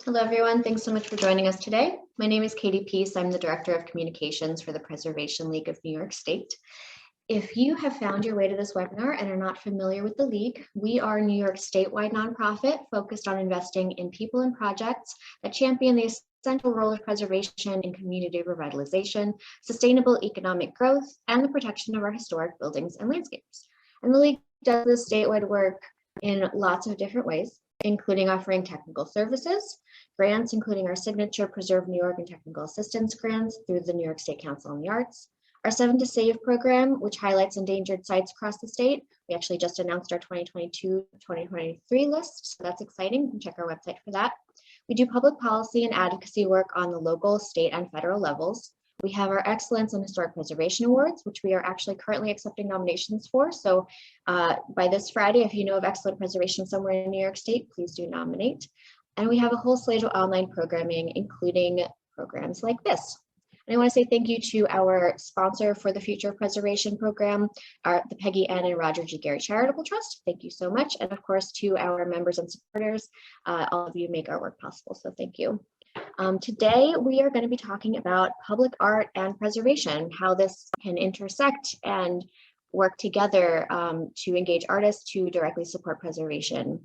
Hello, everyone. Thanks so much for joining us today. My name is Katie Peace. I'm the Director of Communications for the Preservation League of New York State. If you have found your way to this webinar and are not familiar with the League, we are a New York statewide nonprofit focused on investing in people and projects that champion the essential role of preservation in community revitalization, sustainable economic growth, and the protection of our historic buildings and landscapes. And the League does this statewide work in lots of different ways, including offering technical services, grants, including our signature Preserve New York and Technical Assistance grants through the New York State Council on the Arts, our 7 to Save program, which highlights endangered sites across the state. We actually just announced our 2022-2023 list, so that's exciting. You can check our website for that. We do public policy and advocacy work on the local, state, and federal levels. We have our Excellence in Historic Preservation Awards, which we are actually currently accepting nominations for. So by this Friday, if you know of excellent preservation somewhere in New York State, please do nominate. And we have a whole slate of online programming, including programs like this. And I want to say thank you to our sponsor for the Future of Preservation program, the Peggy Ann and Roger G. Gary Charitable Trust. Thank you so much. And of course, to our members and supporters, all of you make our work possible. So thank you. Today, we are going to be talking about public art and preservation, how this can intersect and work together to engage artists to directly support preservation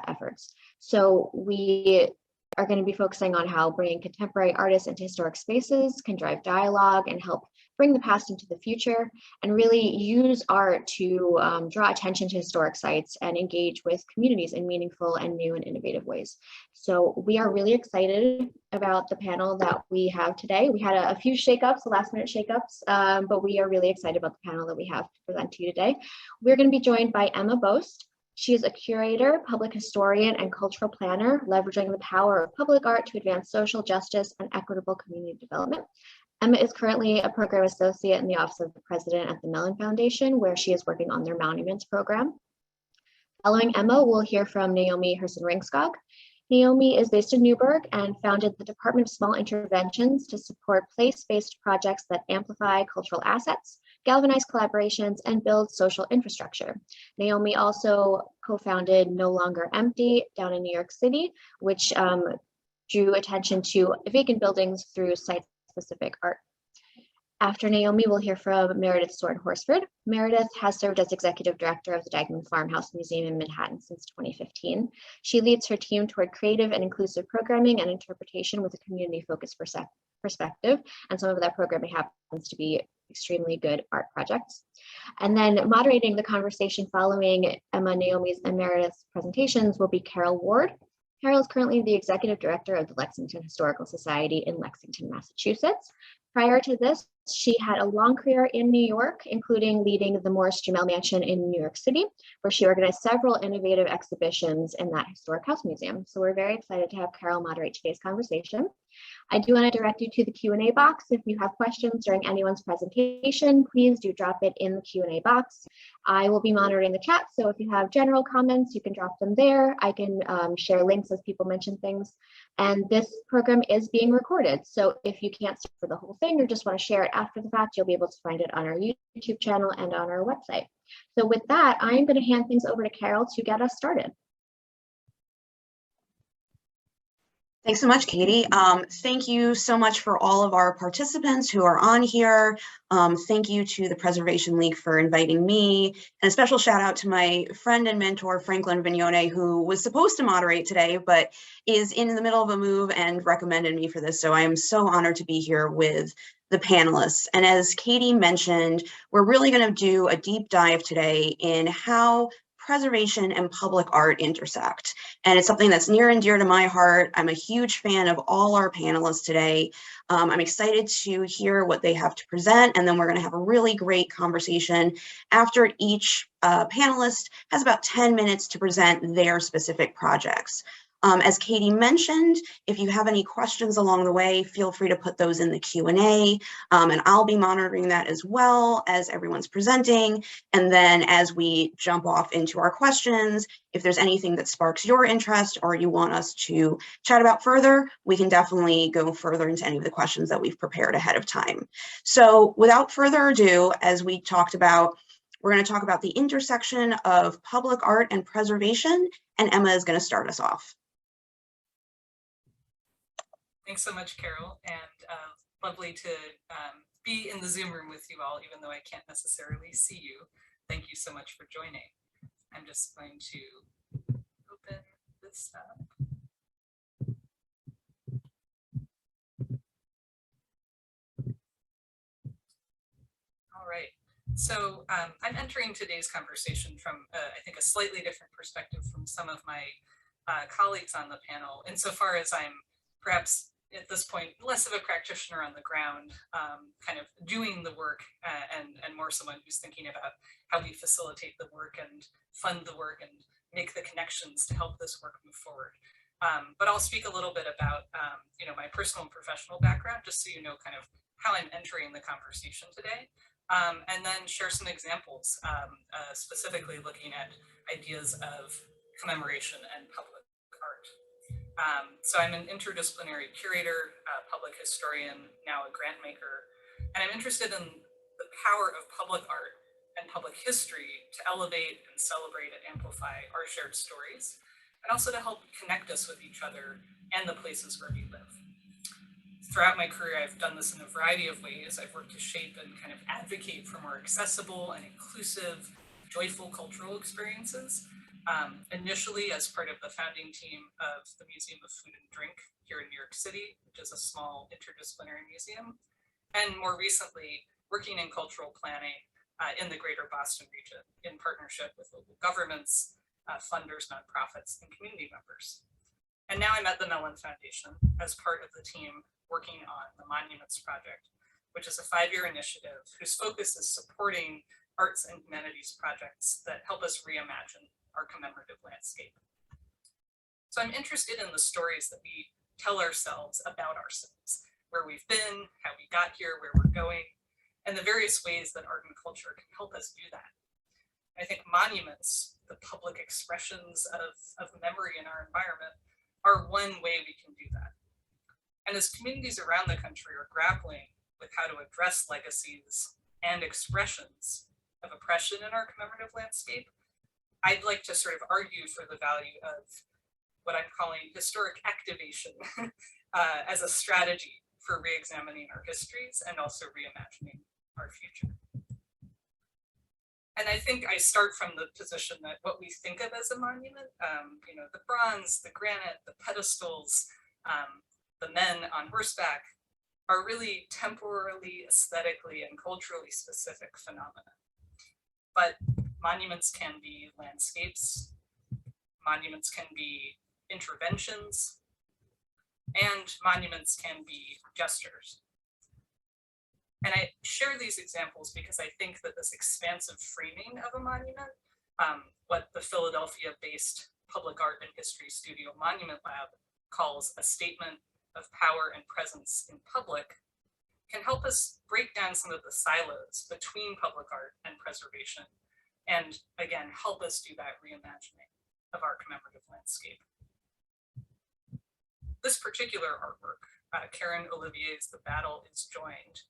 efforts. So we are going to be focusing on how bringing contemporary artists into historic spaces can drive dialogue and help bring the past into the future, and really use art to draw attention to historic sites and engage with communities in meaningful and new and innovative ways. So we are really excited about the panel that we have today. We had a few shakeups, last minute shakeups, but we are really excited about the panel that we have to present to you today. We're going to be joined by Emma Boast. She is a curator, public historian, and cultural planner, leveraging the power of public art to advance social justice and equitable community development. Emma is currently a program associate in the Office of the President at the Mellon Foundation, where she is working on their monuments program. Following Emma, we'll hear from Naomi Hersson-Ringskog. Naomi is based in Newburgh and founded the Department of Small Interventions to support place-based projects that amplify cultural assets, galvanize collaborations, and build social infrastructure. Naomi also co-founded No Longer Empty down in New York City, which drew attention to vacant buildings through site-specific art. After Naomi, we'll hear from Meredith Sorin-Horsford. Meredith has served as executive director of the Dikman Farmhouse Museum in Manhattan since 2015. She leads her team toward creative and inclusive programming and interpretation with a community-focused perspective, and some of that programming happens to be extremely good art projects. And then moderating the conversation following Emma, Naomi's, and Meredith's presentations will be Carol Ward. Carol is currently the executive director of the Lexington Historical Society in Lexington, Massachusetts. Prior to this, she had a long career in New York, including leading the Morris Jumel Mansion in New York City, where she organized several innovative exhibitions in that historic house museum. So we're very excited to have Carol moderate today's conversation. I do want to direct you to the Q&A box. If you have questions during anyone's presentation, please do drop it in the Q&A box. I will be monitoring the chat, so if you have general comments, you can drop them there. I can share links as people mention things. And this program is being recorded, so if you can't see for the whole thing or just want to share it after the fact, you'll be able to find it on our YouTube channel and on our website. So with that, I'm going to hand things over to Carol to get us started. Thanks so much, Katie. Thank you so much for all of our participants who are on here. Thank you to the Preservation League for inviting me, and a special shout out to my friend and mentor, Franklin Vignone, who was supposed to moderate today, but is in the middle of a move and recommended me for this. So I am so honored to be here with the panelists. And as Katie mentioned, we're really going to do a deep dive today in how preservation and public art intersect. And it's something that's near and dear to my heart. I'm a huge fan of all our panelists today. I'm excited to hear what they have to present, and then we're going to have a really great conversation after each panelist has about 10 minutes to present their specific projects. As Katie mentioned, if you have any questions along the way, feel free to put those in the Q&A, and I'll be monitoring that as well as everyone's presenting. And then as we jump off into our questions, if there's anything that sparks your interest or you want us to chat about further, we can definitely go further into any of the questions that we've prepared ahead of time. So without further ado, as we talked about, we're going to talk about the intersection of public art and preservation, and Emma is going to start us off. Thanks so much, Carol, and lovely to be in the Zoom room with you all, even though I can't necessarily see you. Thank you so much for joining. I'm just going to open this up. All right, so I'm entering today's conversation from, I think, a slightly different perspective from some of my colleagues on the panel, insofar as I'm perhaps at this point less of a practitioner on the ground, kind of doing the work, and more someone who's thinking about how we facilitate the work and fund the work and make the connections to help this work move forward. But I'll speak a little bit about my personal and professional background, just so you know kind of how I'm entering the conversation today. And then share some examples, specifically looking at ideas of commemoration and public art. So I'm an interdisciplinary curator, public historian, now a grant maker, and I'm interested in the power of public art and public history to elevate and celebrate and amplify our shared stories, and also to help connect us with each other and the places where we live. Throughout my career, I've done this in a variety of ways. I've worked to shape and kind of advocate for more accessible and inclusive, joyful cultural experiences. Initially as part of the founding team of the Museum of Food and Drink here in New York City, which is a small interdisciplinary museum. And more recently, working in cultural planning in the greater Boston region in partnership with local governments, funders, nonprofits, and community members. And now I'm at the Mellon Foundation as part of the team working on the Monuments Project, which is a 5-year initiative whose focus is supporting arts and humanities projects that help us reimagine our commemorative landscape. So I'm interested in the stories that we tell ourselves about ourselves, where we've been, how we got here, where we're going, and the various ways that art and culture can help us do that. I think monuments, the public expressions of memory in our environment, are one way we can do that. And as communities around the country are grappling with how to address legacies and expressions of oppression in our commemorative landscape, I'd like to sort of argue for the value of what I'm calling historic activation as a strategy for re-examining our histories and also reimagining our future. And I think I start from the position that what we think of as a monument, the bronze, the granite, the pedestals, the men on horseback, are really temporally, aesthetically, and culturally specific phenomena. But monuments can be landscapes, monuments can be interventions, and monuments can be gestures. And I share these examples because I think that this expansive framing of a monument, what the Philadelphia-based public art and history studio Monument Lab calls a statement of power and presence in public, can help us break down some of the silos between public art and preservation, and again, help us do that reimagining of our commemorative landscape. This particular artwork, Karen Olivier's The Battle is Joined,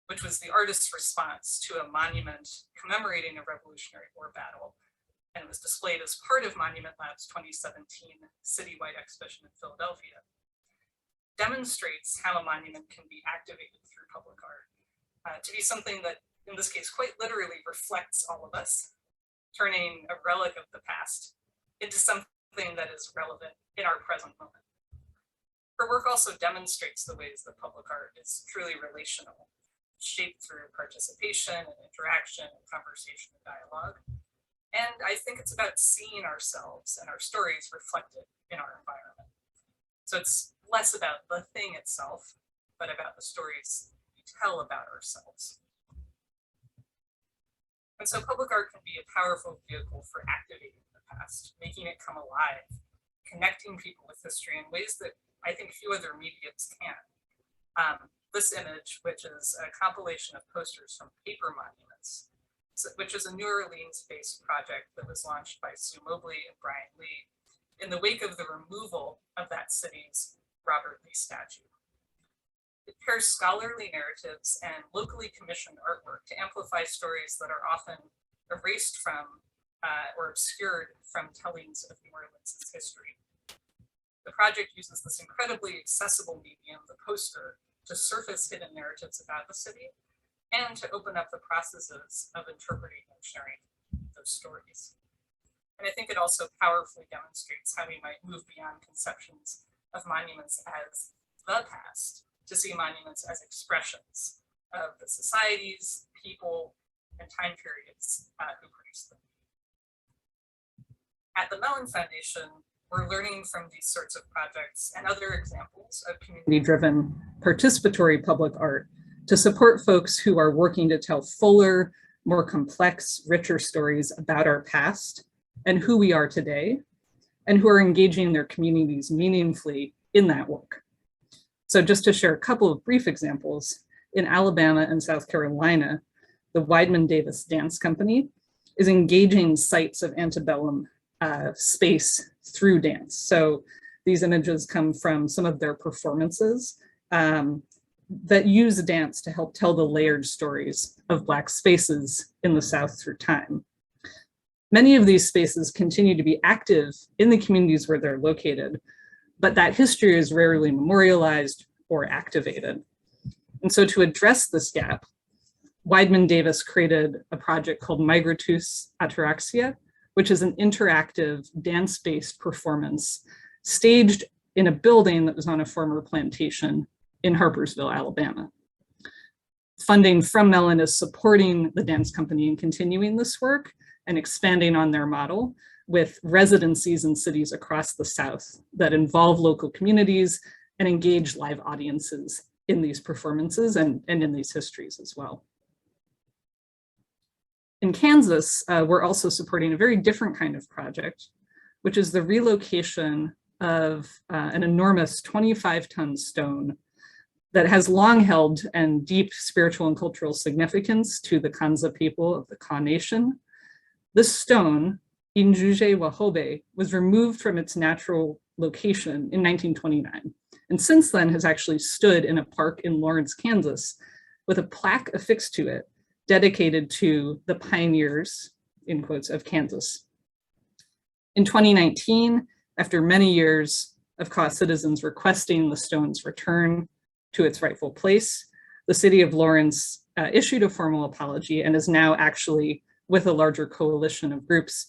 which was the artist's response to a monument commemorating a Revolutionary War battle, and was displayed as part of Monument Lab's 2017 citywide exhibition in Philadelphia, demonstrates how a monument can be activated through public art to be something that, in this case, quite literally reflects all of us, turning a relic of the past into something that is relevant in our present moment. Her work also demonstrates the ways that public art is truly relational, shaped through participation and interaction and conversation and dialogue. And I think it's about seeing ourselves and our stories reflected in our environment. So it's less about the thing itself, but about the stories we tell about ourselves. And so public art can be a powerful vehicle for activating the past, making it come alive, connecting people with history in ways that I think few other mediums can. This image, which is a compilation of posters from paper monuments, which is a New Orleans-based project that was launched by Sue Mobley and Brian Lee in the wake of the removal of that city's Robert Lee statue. It pairs scholarly narratives and locally commissioned artwork to amplify stories that are often erased from or obscured from tellings of New Orleans' history. The project uses this incredibly accessible medium, the poster, to surface hidden narratives about the city and to open up the processes of interpreting and sharing those stories. And I think it also powerfully demonstrates how we might move beyond conceptions of monuments as the past to see monuments as expressions of the societies, people, and time periods who produced them. At the Mellon Foundation, we're learning from these sorts of projects and other examples of community-driven participatory public art to support folks who are working to tell fuller, more complex, richer stories about our past and who we are today, and who are engaging their communities meaningfully in that work. So just to share a couple of brief examples, in Alabama and South Carolina, the Weidman Davis Dance Company is engaging sites of antebellum space through dance. So these images come from some of their performances that use dance to help tell the layered stories of Black spaces in the South through time. Many of these spaces continue to be active in the communities where they're located, but that history is rarely memorialized or activated. And so to address this gap, Weidman Davis created a project called Migratus Ataraxia, which is an interactive dance-based performance staged in a building that was on a former plantation in Harpersville, Alabama. Funding from Mellon is supporting the dance company in continuing this work and expanding on their model with residencies in cities across the South that involve local communities and engage live audiences in these performances and in these histories as well. In Kansas, we're also supporting a very different kind of project, which is the relocation of an enormous 25-ton stone that has long held and deep spiritual and cultural significance to the Kanza people of the Ka Nation. This stone, Injuje Wahobe, was removed from its natural location in 1929, and since then has actually stood in a park in Lawrence, Kansas, with a plaque affixed to it dedicated to the pioneers, in quotes, of Kansas. In 2019, after many years of Ka citizens requesting the stone's return to its rightful place, the city of Lawrence issued a formal apology and is now actually, with a larger coalition of groups,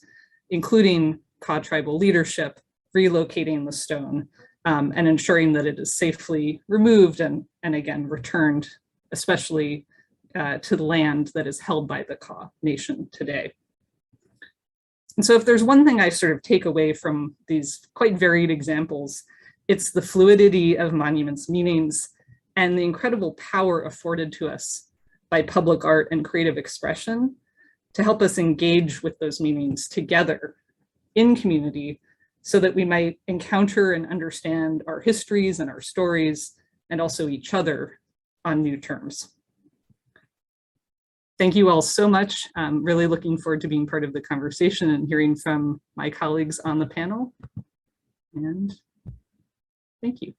including Ka tribal leadership, relocating the stone and ensuring that it is safely removed and again returned, especially to the land that is held by the Ka Nation today. And so if there's one thing I sort of take away from these quite varied examples, it's the fluidity of monuments' meanings and the incredible power afforded to us by public art and creative expression to help us engage with those meanings together in community so that we might encounter and understand our histories and our stories and also each other on new terms. Thank you all so much. I'm really looking forward to being part of the conversation and hearing from my colleagues on the panel. And thank you.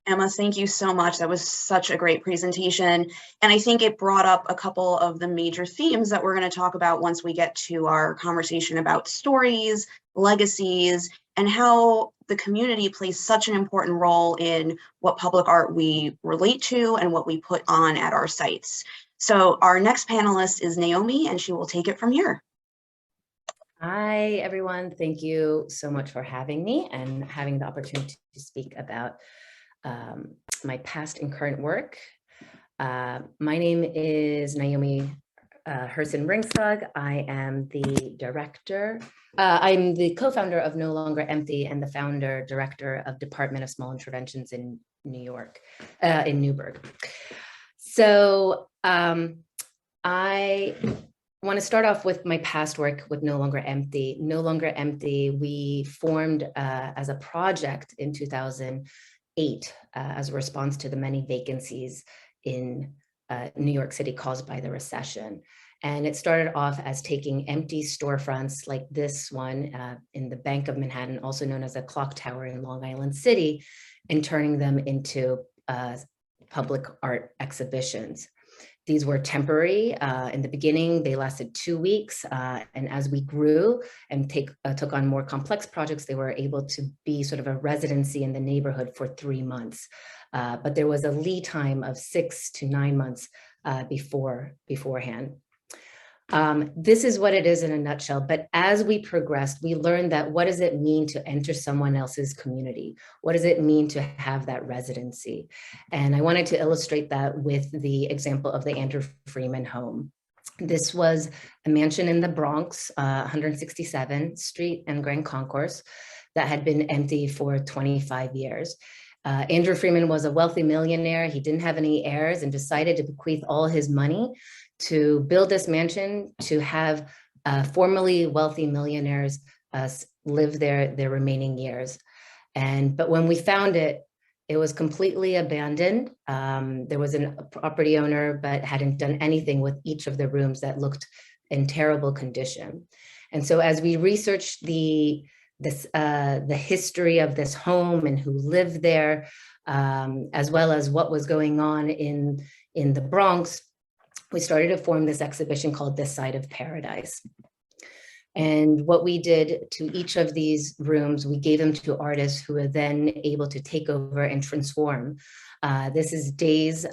Emma, thank you so much. That was such a great presentation. And I think it brought up a couple of the major themes that we're going to talk about once we get to our conversation about stories, legacies, and how the community plays such an important role in what public art we relate to and what we put on at our sites. So our next panelist is Naomi, and she will take it from here. Hi, everyone. Thank you so much for having me and having the opportunity to speak about my past and current work. My name is Naomi Hersson-Ringskog. I am the director. I'm the co-founder of No Longer Empty and the founder director of Department of Small Interventions in New York, in Newburgh. So I want to start off with my past work with No Longer Empty. No Longer Empty, we formed as a project in 2008 as a response to the many vacancies in New York City caused by the recession. And it started off as taking empty storefronts like this one in the Bank of Manhattan, also known as a clock tower in Long Island City, and turning them into public art exhibitions. these were temporary. In the beginning, they lasted 2 weeks. And as we grew and took on more complex projects, they were able to be sort of a residency in the neighborhood for 3 months. But there was a lead time of 6 to 9 months beforehand. This is what it is in a nutshell. But as we progressed, we learned that what does it mean to enter someone else's community? What does it mean to have that residency? And I wanted to illustrate that with the example of the Andrew Freeman home. This was a mansion in the Bronx, 167th Street and Grand Concourse, that had been empty for 25 years. Andrew Freeman was a wealthy millionaire. He didn't have any heirs and decided to bequeath all his money to build this mansion to have formerly wealthy millionaires live their remaining years. But when we found it, it was completely abandoned. There was a property owner, but hadn't done anything with each of the rooms that looked in terrible condition. And so as we researched the history of this home and who lived there, as well as what was going on in the Bronx, we started to form this exhibition called This Side of Paradise. And what we did to each of these rooms, we gave them to artists who were then able to take over and transform. This is Days,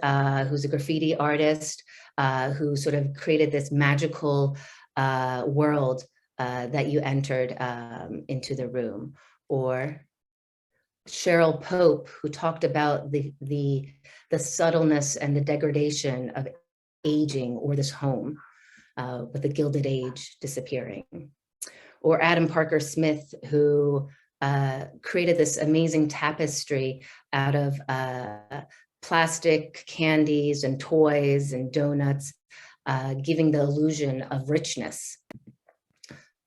who's a graffiti artist, who sort of created this magical world that you entered into the room. Or Cheryl Pope, who talked about the subtleness and the degradation of aging or this home with the Gilded Age disappearing. Or Adam Parker Smith, who created this amazing tapestry out of plastic candies and toys and donuts, giving the illusion of richness.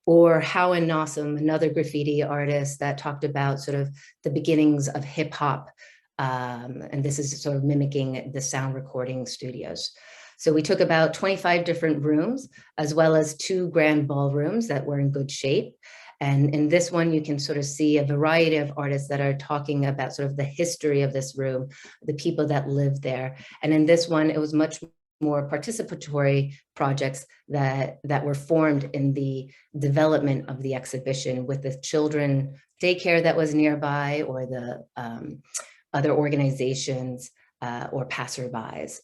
Or Howen Nossum, another graffiti artist that talked about sort of the beginnings of hip hop. And this is sort of mimicking the sound recording studios. So we took about 25 different rooms, as well as 2 grand ballrooms that were in good shape. And in this one, you can sort of see a variety of artists that are talking about sort of the history of this room, the people that lived there. And in this one, it was much more participatory projects that were formed in the development of the exhibition with the children daycare that was nearby, or the other organizations or passerbys.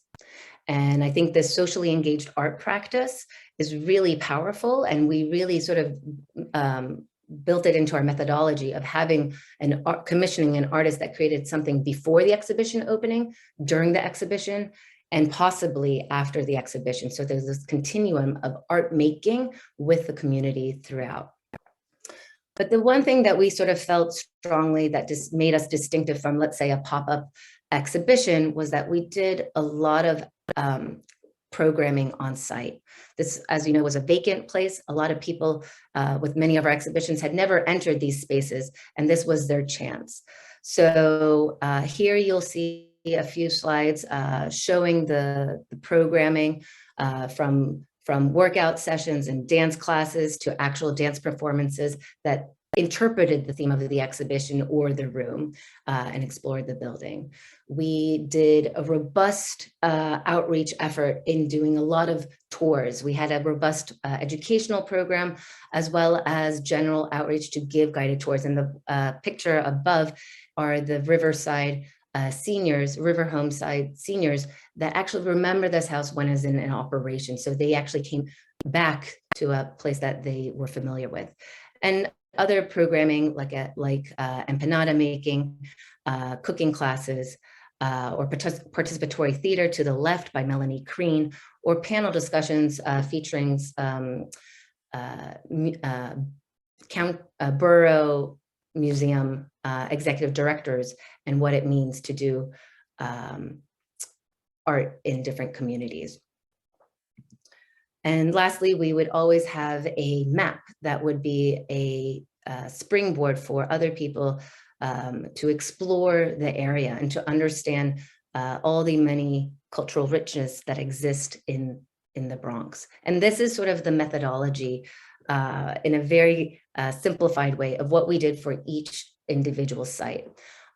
And I think this socially engaged art practice is really powerful, and we really sort of built it into our methodology of having commissioning an artist that created something before the exhibition opening, during the exhibition, and possibly after the exhibition. So there's this continuum of art making with the community throughout. But the one thing that we sort of felt strongly that just made us distinctive from, let's say, a pop-up exhibition was that we did a lot of programming on site. This, as you know, was a vacant place. A lot of people with many of our exhibitions had never entered these spaces, and this was their chance. So here you'll see a few slides showing the programming from workout sessions and dance classes to actual dance performances that interpreted the theme of the exhibition or the room and explored the building. We did a robust outreach effort in doing a lot of tours. We had a robust educational program, as well as general outreach to give guided tours. And the picture above are the Riverside seniors, River Homeside seniors that actually remember this house when it's in operation. So they actually came back to a place that they were familiar with. And other programming like empanada making, cooking classes, or participatory theater to the left by Melanie Crean, or panel discussions featuring Borough Museum executive directors and what it means to do art in different communities. And lastly, we would always have a map that would be a springboard for other people to explore the area and to understand all the many cultural richness that exist in the Bronx. And this is sort of the methodology in a very simplified way of what we did for each individual site.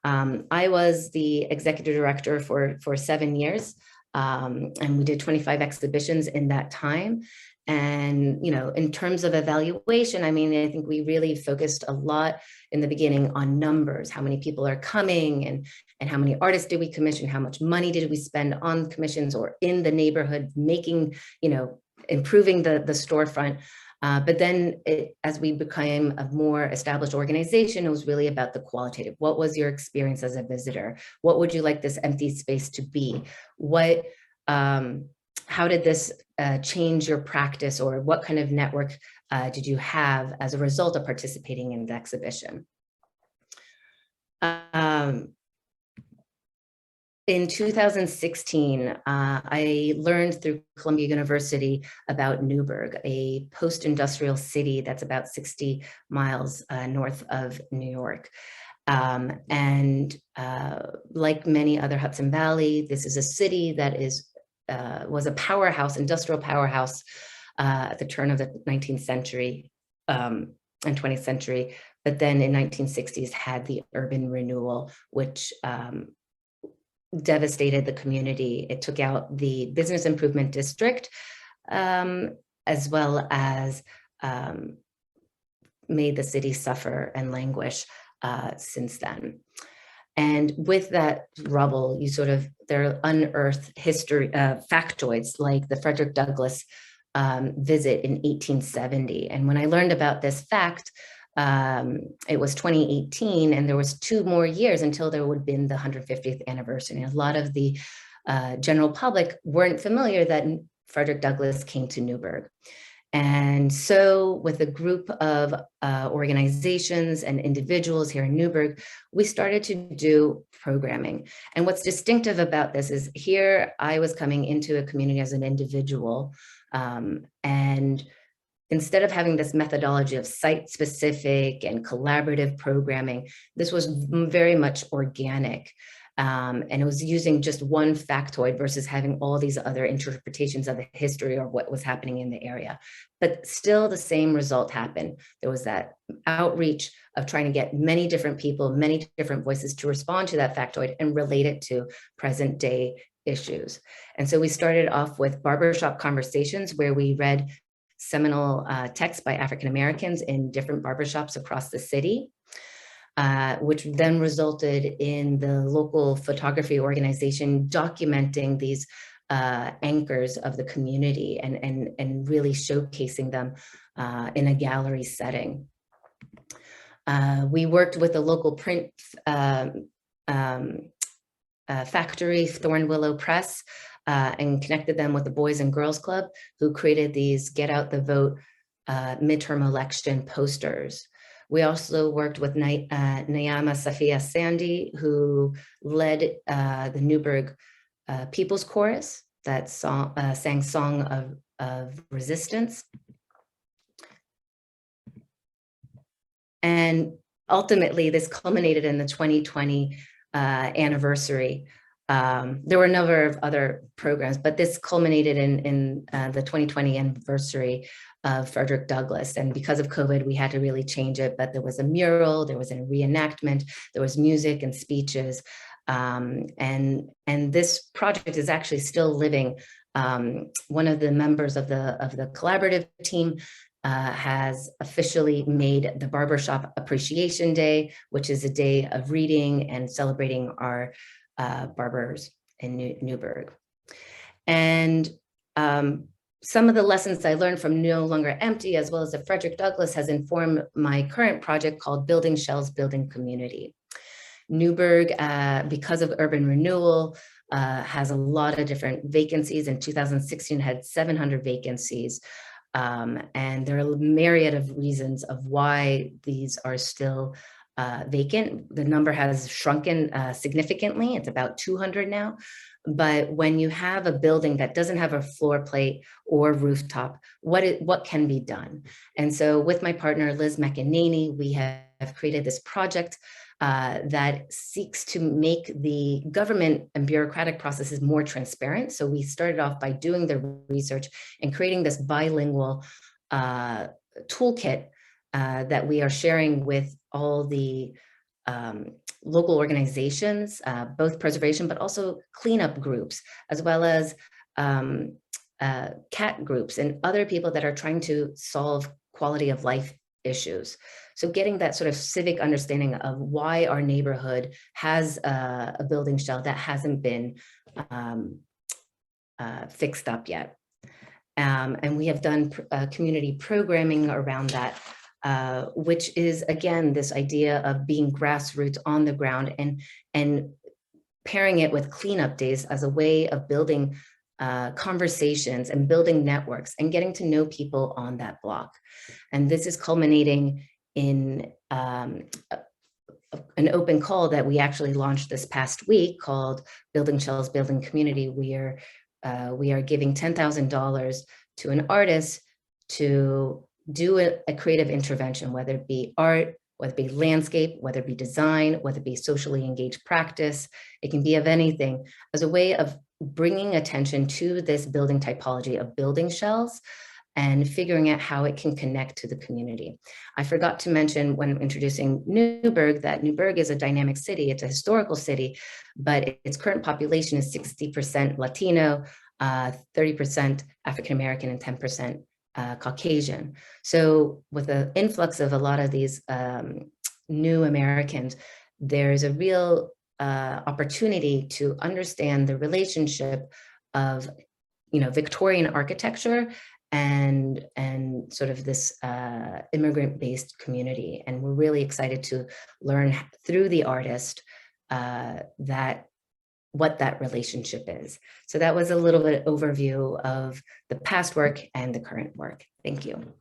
I was the executive director for 7 years. And we did 25 exhibitions in that time. And, you know, in terms of evaluation, I mean, I think we really focused a lot in the beginning on numbers, how many people are coming and how many artists did we commission, how much money did we spend on commissions or in the neighborhood, making, you know, improving the storefront. But then as we became a more established organization, it was really about the qualitative. What was your experience as a visitor? What would you like this empty space to be? What, how did this change your practice, or what kind of network did you have as a result of participating in the exhibition? In 2016, I learned through Columbia University about Newburgh, a post-industrial city that's about 60 miles north of New York. And like many other Hudson Valley, this is a city that was a powerhouse, industrial powerhouse at the turn of the 19th century and 20th century, but then in 1960s had the urban renewal, which devastated the community. It took out the business improvement district, as well as made the city suffer and languish since then. And with that rubble, you sort of, there unearthed history, factoids like the Frederick Douglass visit in 1870. And when I learned about this fact, it was 2018, and there was 2 more years until there would have been the 150th anniversary. And a lot of the general public weren't familiar that Frederick Douglass came to Newburgh. And so with a group of organizations and individuals here in Newburgh, we started to do programming. And what's distinctive about this is here I was coming into a community as an individual, and instead of having this methodology of site-specific and collaborative programming, this was very much organic. And it was using just one factoid versus having all these other interpretations of the history or what was happening in the area. But still the same result happened. There was that outreach of trying to get many different people, many different voices to respond to that factoid and relate it to present day issues. And so we started off with Barbershop Conversations, where we read seminal texts by African Americans in different barbershops across the city, which then resulted in the local photography organization documenting these anchors of the community and really showcasing them in a gallery setting. We worked with the local print factory, Thorn Willow Press, and connected them with the Boys and Girls Club, who created these Get Out the Vote midterm election posters. We also worked with Naomi Safia Sandy, who led the Newburgh People's Chorus that sang Song of Resistance. And ultimately, this culminated in the 2020 anniversary. There were a number of other programs, but this culminated in the 2020 anniversary of Frederick Douglass. And because of COVID, we had to really change it, but there was a mural, there was a reenactment, there was music and speeches. And this project is actually still living. One of the members of the collaborative team has officially made the Barbershop Appreciation Day, which is a day of reading and celebrating our barbers in Newburgh. And some of the lessons I learned from No Longer Empty, as well as the Frederick Douglass, has informed my current project called Building Shells, Building Community. Newburgh, because of urban renewal, has a lot of different vacancies. In 2016, had 700 vacancies. And there are a myriad of reasons of why these are still vacant. The number has shrunken significantly. It's about 200 now. But when you have a building that doesn't have a floor plate or rooftop, what can be done? And so with my partner, Liz McEnany, we have created this project that seeks to make the government and bureaucratic processes more transparent. So we started off by doing the research and creating this bilingual toolkit that we are sharing with all the local organizations, both preservation, but also cleanup groups, as well as cat groups and other people that are trying to solve quality of life issues. So getting that sort of civic understanding of why our neighborhood has a building shell that hasn't been fixed up yet. And we have done community programming around that, which is, again, this idea of being grassroots on the ground and pairing it with cleanup days as a way of building conversations and building networks and getting to know people on that block. And this is culminating in an open call that we actually launched this past week called Building Shells, Building Community. We are giving $10,000 to an artist to do a creative intervention, whether it be art, whether it be landscape, whether it be design, whether it be socially engaged practice. It can be of anything, as a way of bringing attention to this building typology of building shells and figuring out how it can connect to the community. I forgot to mention when introducing Newburgh that Newburgh is a dynamic city. It's a historical city, but its current population is 60% Latino, 30% African-American, and 10% Caucasian. So with the influx of a lot of these new Americans, there's a real opportunity to understand the relationship of, Victorian architecture and sort of this immigrant-based community. And we're really excited to learn through the artist what that relationship is. So that was a little bit overview of the past work and the current work. Thank you.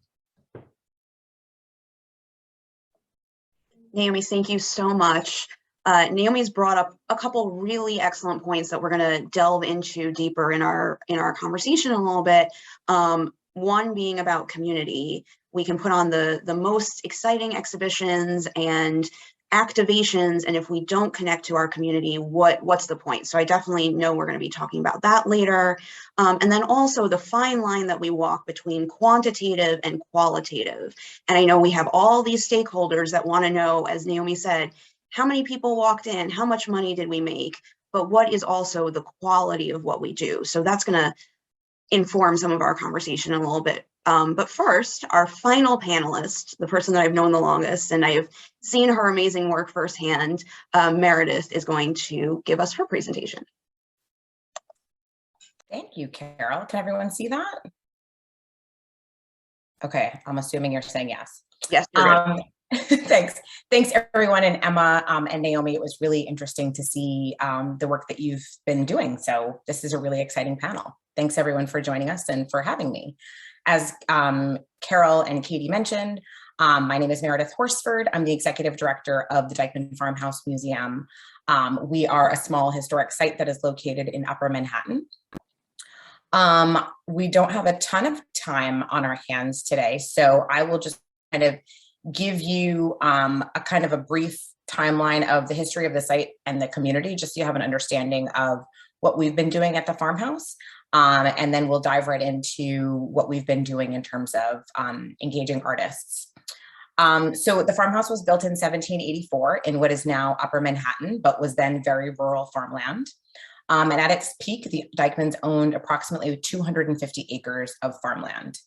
Naomi, thank you so much. Naomi's brought up a couple really excellent points that we're going to delve into deeper in our conversation a little bit. One being about community. We can put on the most exciting exhibitions and activations, and if we don't connect to our community, what's the point? So I definitely know we're going to be talking about that later. And then also the fine line that we walk between quantitative and qualitative. And I know we have all these stakeholders that want to know, as Naomi said, how many people walked in, how much money did we make, but what is also the quality of what we do? So that's going to inform some of our conversation a little bit. But first, our final panelist, the person that I've known the longest, and I have seen her amazing work firsthand, Meredith, is going to give us her presentation. Thank you, Carol. Can everyone see that? Okay, I'm assuming you're saying yes. Yes, you're good. Thanks everyone, and Emma and Naomi. It was really interesting to see the work that you've been doing. So this is a really exciting panel. Thanks everyone for joining us and for having me. As Carol and Katie mentioned, my name is Meredith Horsford. I'm the executive director of the Dikman Farmhouse Museum. We are a small historic site that is located in Upper Manhattan. We don't have a ton of time on our hands today, so I will just kind of give you a kind of a brief timeline of the history of the site and the community, just so you have an understanding of what we've been doing at the farmhouse. And then we'll dive right into what we've been doing in terms of engaging artists. So the farmhouse was built in 1784 in what is now Upper Manhattan, but was then very rural farmland. And at its peak, the Dikmans owned approximately 250 acres of farmland.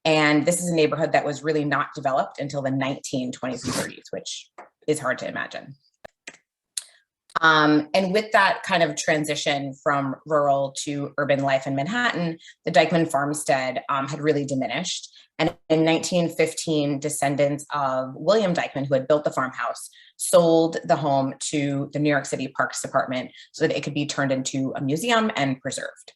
And this is a neighborhood that was really not developed until the 1920s and 30s, which is hard to imagine. And with that kind of transition from rural to urban life in Manhattan, the Dikman farmstead had really diminished. And in 1915, descendants of William Dikman, who had built the farmhouse, sold the home to the New York City Parks Department so that it could be turned into a museum and preserved.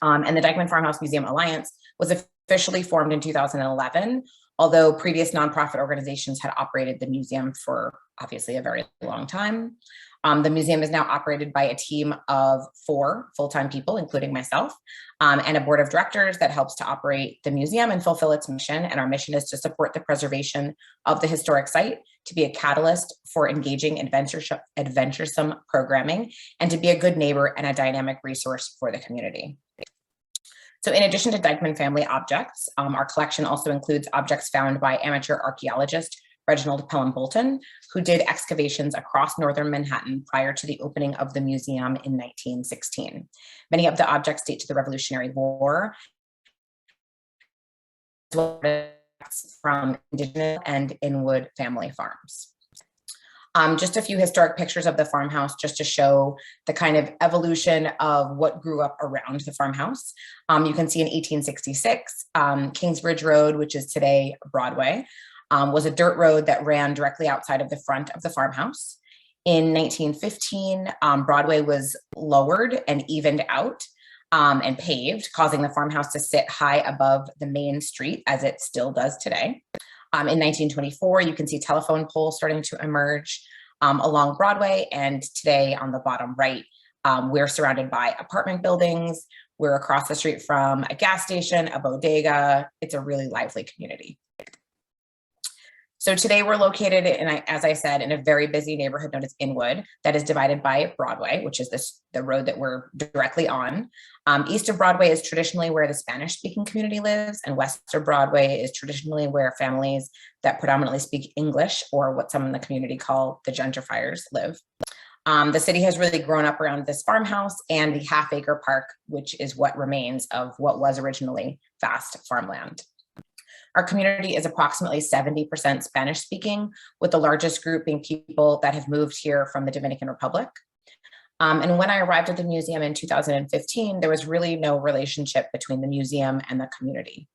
And the Dikman Farmhouse Museum Alliance was officially formed in 2011, although previous nonprofit organizations had operated the museum for obviously a very long time. The museum is now operated by a team of 4 full-time people, including myself, and a board of directors that helps to operate the museum and fulfill its mission. And our mission is to support the preservation of the historic site, to be a catalyst for engaging adventuresome programming, and to be a good neighbor and a dynamic resource for the community. So in addition to Dikman family objects, our collection also includes objects found by amateur archaeologist Reginald Pelham Bolton, who did excavations across northern Manhattan prior to the opening of the museum in 1916. Many of the objects date to the Revolutionary War, as well as from Indigenous and Inwood family farms. Just a few historic pictures of the farmhouse just to show the kind of evolution of what grew up around the farmhouse. You can see in 1866, Kingsbridge Road, which is today Broadway, was a dirt road that ran directly outside of the front of the farmhouse. In 1915, Broadway was lowered and evened out and paved, causing the farmhouse to sit high above the main street, as it still does today. In 1924, you can see telephone poles starting to emerge along Broadway, and today on the bottom right, we're surrounded by apartment buildings. We're across the street from a gas station, a bodega. It's a really lively community. So today we're located in, as I said, in a very busy neighborhood known as Inwood that is divided by Broadway, which is the road that we're directly on. East of Broadway is traditionally where the Spanish-speaking community lives, and west of Broadway is traditionally where families that predominantly speak English, or what some in the community call the gentrifiers, live. The city has really grown up around this farmhouse and the half-acre park, which is what remains of what was originally vast farmland. Our community is approximately 70% Spanish speaking, with the largest group being people that have moved here from the Dominican Republic. And when I arrived at the museum in 2015, there was really no relationship between the museum and the community.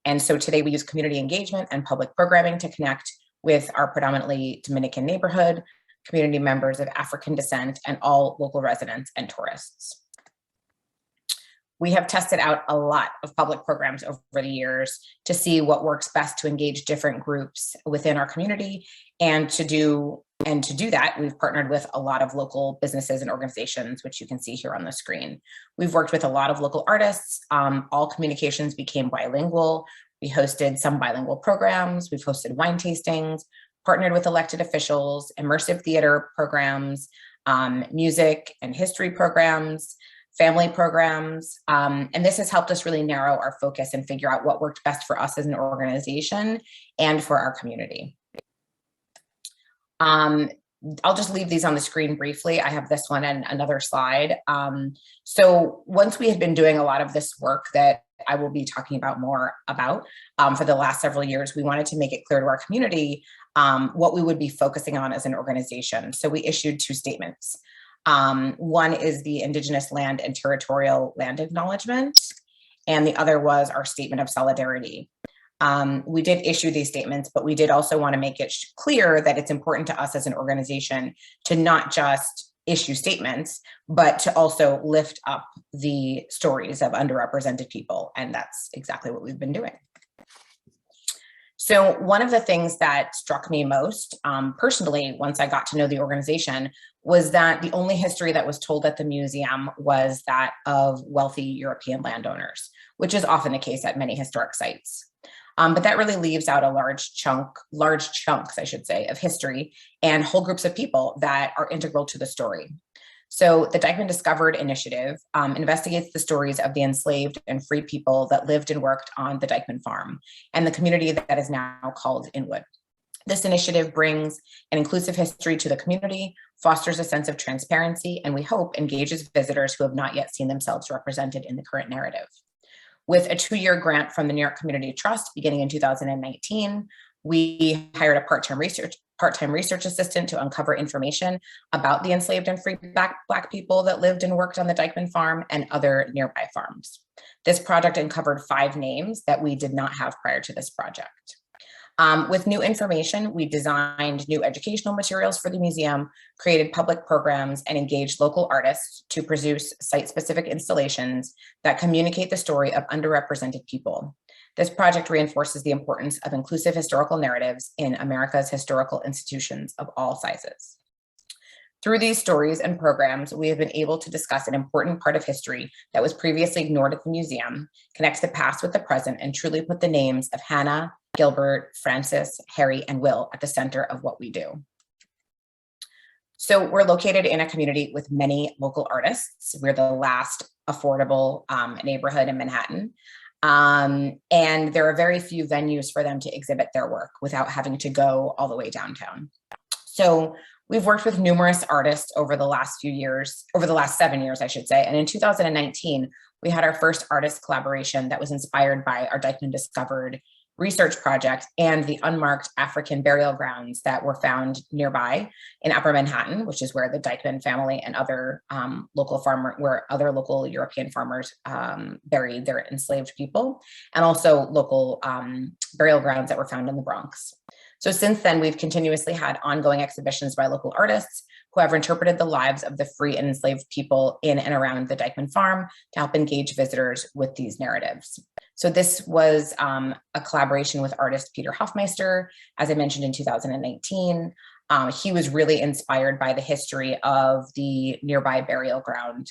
And so today we use community engagement and public programming to connect with our predominantly Dominican neighborhood, community members of African descent, and all local residents and tourists. We have tested out a lot of public programs over the years to see what works best to engage different groups within our community. And to do that, we've partnered with a lot of local businesses and organizations, which you can see here on the screen. We've worked with a lot of local artists. All communications became bilingual. We hosted some bilingual programs. We've hosted wine tastings, partnered with elected officials, immersive theater programs, music and history programs, family programs, and this has helped us really narrow our focus and figure out what worked best for us as an organization and for our community. I'll just leave these on the screen briefly. I have this one and another slide. So once we had been doing a lot of this work that I will be talking about more about for the last several years, we wanted to make it clear to our community what we would be focusing on as an organization. So we issued 2 statements. One is the Indigenous Land and Territorial Land Acknowledgement, and the other was our Statement of Solidarity. We did issue these statements, but we did also want to make it clear that it's important to us as an organization to not just issue statements, but to also lift up the stories of underrepresented people, and that's exactly what we've been doing. So one of the things that struck me most personally, once I got to know the organization, was that the only history that was told at the museum was that of wealthy European landowners, which is often the case at many historic sites. But that really leaves out a large chunks, I should say, of history and whole groups of people that are integral to the story. So the Dikman Discovered Initiative investigates the stories of the enslaved and free people that lived and worked on the Dikman farm and the community that is now called Inwood. This initiative brings an inclusive history to the community, fosters a sense of transparency, and we hope engages visitors who have not yet seen themselves represented in the current narrative. With a 2-year grant from the New York Community Trust beginning in 2019, we hired a part-time research assistant to uncover information about the enslaved and free Black people that lived and worked on the Dikman farm and other nearby farms. This project uncovered 5 names that we did not have prior to this project. With new information, we designed new educational materials for the museum, created public programs, and engaged local artists to produce site-specific installations that communicate the story of underrepresented people. This project reinforces the importance of inclusive historical narratives in America's historical institutions of all sizes. Through these stories and programs, we have been able to discuss an important part of history that was previously ignored at the museum, connects the past with the present, and truly put the names of Hannah, Gilbert, Francis, Harry, and Will at the center of what we do. So we're located in a community with many local artists. We're the last affordable neighborhood in Manhattan. And there are very few venues for them to exhibit their work without having to go all the way downtown. So we've worked with numerous artists over the last 7 years, I should say. And in 2019, we had our first artist collaboration that was inspired by our Dikman Discovered research project and the unmarked African burial grounds that were found nearby in Upper Manhattan, which is where the Dikman family and other local European farmers buried their enslaved people, and also local burial grounds that were found in the Bronx. So since then, we've continuously had ongoing exhibitions by local artists who have interpreted the lives of the free and enslaved people in and around the Dikman farm to help engage visitors with these narratives. So this was a collaboration with artist Peter Hofmeister, as I mentioned, in 2019. He was really inspired by the history of the nearby burial ground,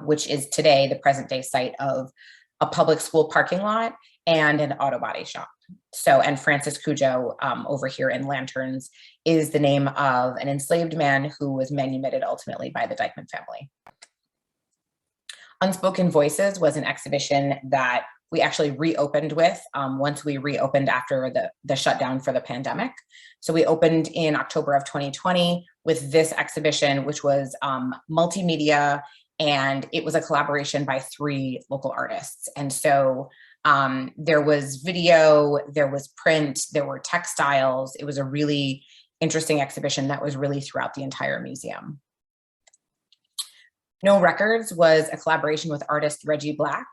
which is today the present day site of a public school parking lot and an auto body shop. So, and Francis Cujo over here in Lanterns is the name of an enslaved man who was manumitted ultimately by the Dikman family. Unspoken Voices was an exhibition that we actually reopened with once we reopened after the shutdown for the pandemic. So we opened in October of 2020 with this exhibition, which was multimedia, and it was a collaboration by 3 local artists. And so there was video, there was print, there were textiles. It was a really interesting exhibition that was really throughout the entire museum. No Records was a collaboration with artist Reggie Black.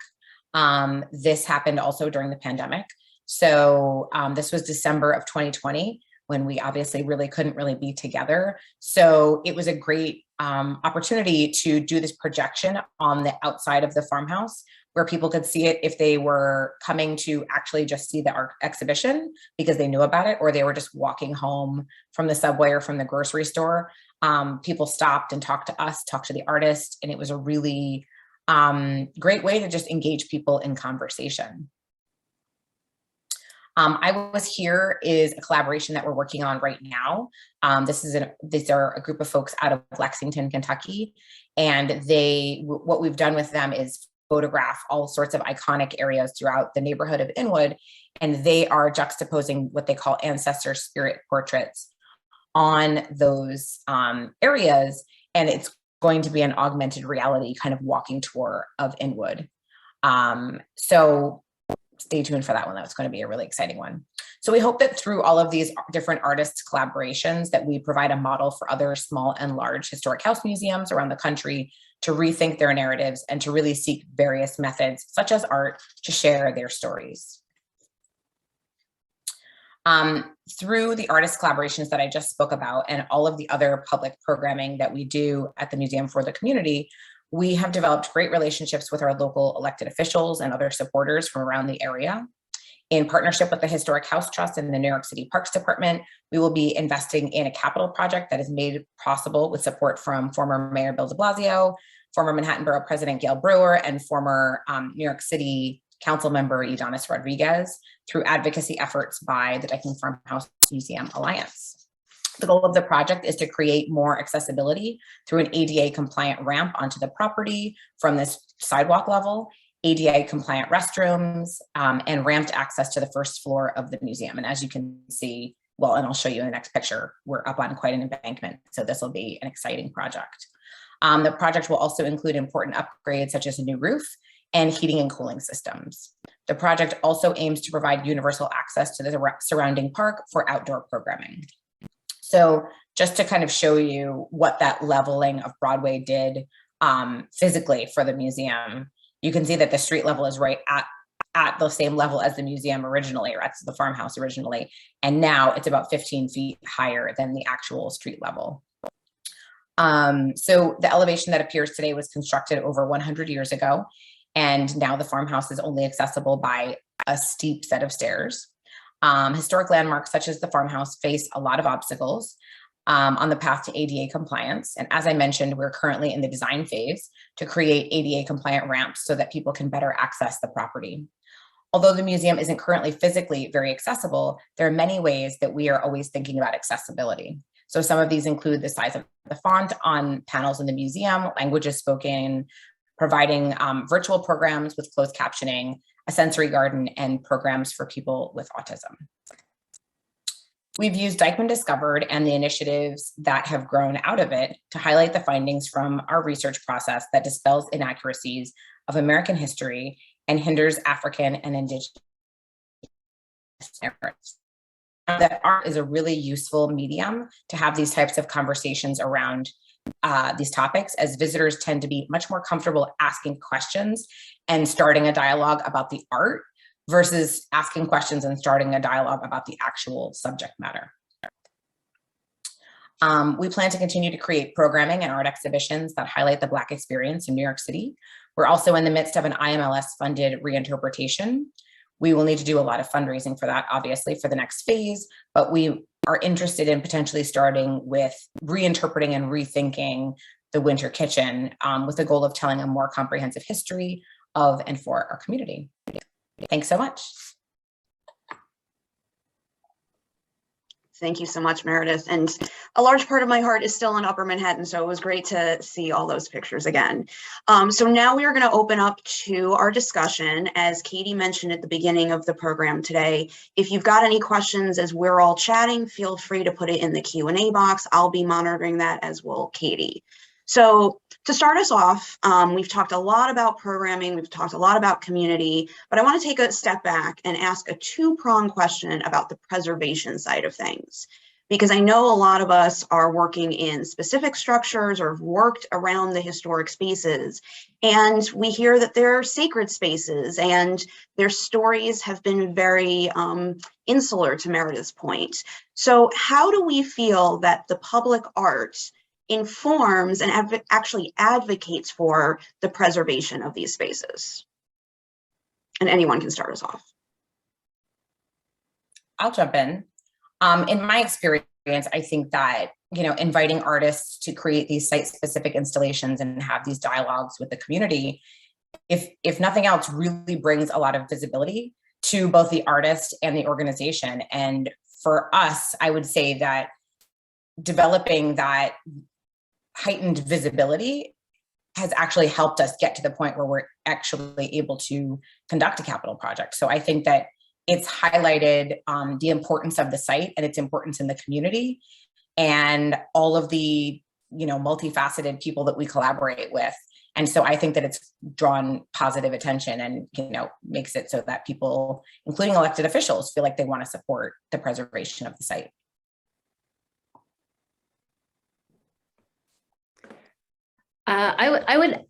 This happened also during the pandemic. So this was December of 2020, when we obviously couldn't really be together. So it was a great opportunity to do this projection on the outside of the farmhouse, where people could see it if they were coming to actually just see the art exhibition because they knew about it, or they were just walking home from the subway or from the grocery store. People stopped and talked to us, talked to the artist, and it was a really great way to just engage people in conversation. I Was Here is a collaboration that we're working on right now. These are a group of folks out of Lexington, Kentucky, and what we've done with them is photograph all sorts of iconic areas throughout the neighborhood of Inwood, and they are juxtaposing what they call ancestor spirit portraits on those areas, and it's going to be an augmented reality kind of walking tour of Inwood. So stay tuned for that one. That's going to be a really exciting one. So we hope that through all of these different artists' collaborations that we provide a model for other small and large historic house museums around the country to rethink their narratives and to really seek various methods, such as art, to share their stories. Through the artist collaborations that I just spoke about and all of the other public programming that we do at the Museum for the Community, we have developed great relationships with our local elected officials and other supporters from around the area. In partnership with the Historic House Trust and the New York City Parks Department, we will be investing in a capital project that is made possible with support from former Mayor Bill de Blasio, former Manhattan Borough President Gail Brewer, and former New York City Council member Edonis Rodriguez through advocacy efforts by the Dikman Farmhouse Museum Alliance. The goal of the project is to create more accessibility through an ADA compliant ramp onto the property from this sidewalk level, ADA compliant restrooms, and ramped access to the first floor of the museum. And as you can see, well, and I'll show you in the next picture, we're up on quite an embankment. So this will be an exciting project. The project will also include important upgrades such as a new roof and heating and cooling systems. The project also aims to provide universal access to the surrounding park for outdoor programming. So just to kind of show you what that leveling of Broadway did physically for the museum, you can see that the street level is right at the same level as the museum originally, or at the farmhouse originally. And now it's about 15 feet higher than the actual street level. So the elevation that appears today was constructed over 100 years ago. And now the farmhouse is only accessible by a steep set of stairs. Historic landmarks such as the farmhouse face a lot of obstacles on the path to ADA compliance. And as I mentioned, we're currently in the design phase to create ADA compliant ramps so that people can better access the property. Although the museum isn't currently physically very accessible, there are many ways that we are always thinking about accessibility. So some of these include the size of the font on panels in the museum, languages spoken, providing virtual programs with closed captioning, a sensory garden, and programs for people with autism. We've used Dikman Discovered and the initiatives that have grown out of it to highlight the findings from our research process that dispels inaccuracies of American history and hinders African and Indigenous narratives. That art is a really useful medium to have these types of conversations around these topics, as visitors tend to be much more comfortable asking questions and starting a dialogue about the art versus asking questions and starting a dialogue about the actual subject matter. We plan to continue to create programming and art exhibitions that highlight the Black experience in New York City. We're also in the midst of an IMLS-funded reinterpretation. We will need to do a lot of fundraising for that, obviously, for the next phase, but we are interested in potentially starting with reinterpreting and rethinking the Winter Kitchen with the goal of telling a more comprehensive history of and for our community. Thanks so much. Thank you so much, Meredith. And a large part of my heart is still in Upper Manhattan, so it was great to see all those pictures again. So now we are going to open up to our discussion. As Katie mentioned at the beginning of the program today, if you've got any questions as we're all chatting, feel free to put it in the Q&A box. I'll be monitoring that, as will Katie. So to start us off, we've talked a lot about programming, we've talked a lot about community, but I want to take a step back and ask a two-pronged question about the preservation side of things. Because I know a lot of us are working in specific structures or have worked around the historic spaces, and we hear that they're sacred spaces and their stories have been very insular, to Meredith's point. So how do we feel that the public art informs and actually advocates for the preservation of these spaces? And anyone can start us off. I'll jump in. In my experience, I think that, inviting artists to create these site-specific installations and have these dialogues with the community, if nothing else, really brings a lot of visibility to both the artist and the organization. And for us, I would say that developing that heightened visibility has actually helped us get to the point where we're actually able to conduct a capital project. So I think that it's highlighted the importance of the site and its importance in the community and all of the, multifaceted people that we collaborate with. And so I think that it's drawn positive attention and, makes it so that people, including elected officials, feel like they want to support the preservation of the site. I would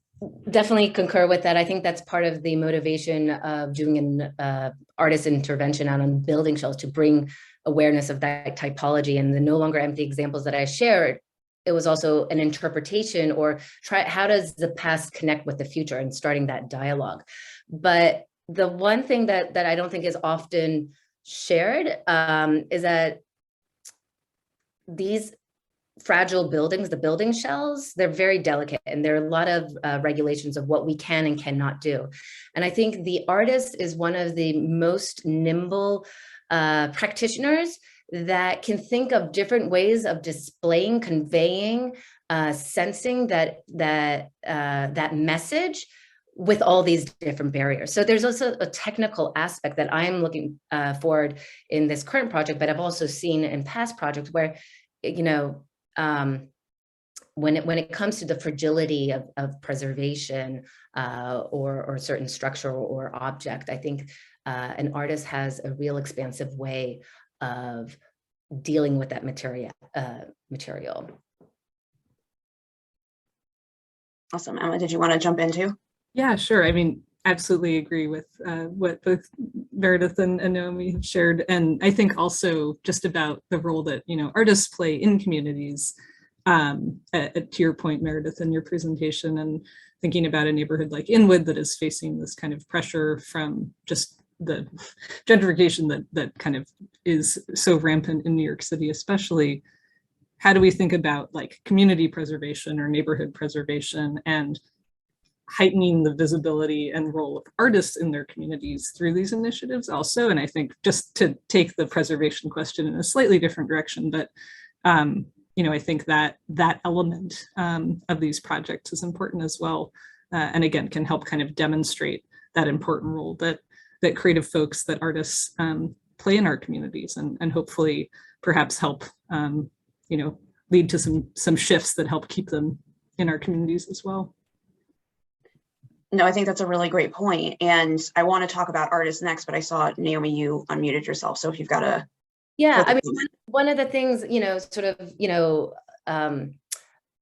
definitely concur with that. I think that's part of the motivation of doing an artist intervention out on building shells, to bring awareness of that typology. And the no longer empty examples that I shared, it was also an interpretation, or how does the past connect with the future, and starting that dialogue. But the one thing that I don't think is often shared is that these fragile buildings, the building shells, they're very delicate, and there are a lot of regulations of what we can and cannot do. And I think the artist is one of the most nimble practitioners that can think of different ways of displaying, conveying, sensing that message with all these different barriers. So there's also a technical aspect that I'm looking forward in this current project, but I've also seen in past projects where, when it comes to the fragility of preservation or a certain structure or object, I think an artist has a real expansive way of dealing with that material. Awesome. Emma, did you want to jump in too? Yeah, sure. I mean, absolutely agree with what both Meredith and Naomi have shared. And I think also just about the role that, artists play in communities. To your point, Meredith, in your presentation, and thinking about a neighborhood like Inwood that is facing this kind of pressure from just the gentrification that kind of is so rampant in New York City, especially. How do we think about like community preservation or neighborhood preservation and heightening the visibility and role of artists in their communities through these initiatives also? And I think just to take the preservation question in a slightly different direction, but I think that element of these projects is important as well. and again, can help kind of demonstrate that important role that creative folks, that artists play in our communities, and hopefully perhaps help, lead to some shifts that help keep them in our communities as well. No, I think that's a really great point. And I want to talk about artists next, but I saw, Naomi, you unmuted yourself. So if you've got a... Yeah, I mean, one of the things,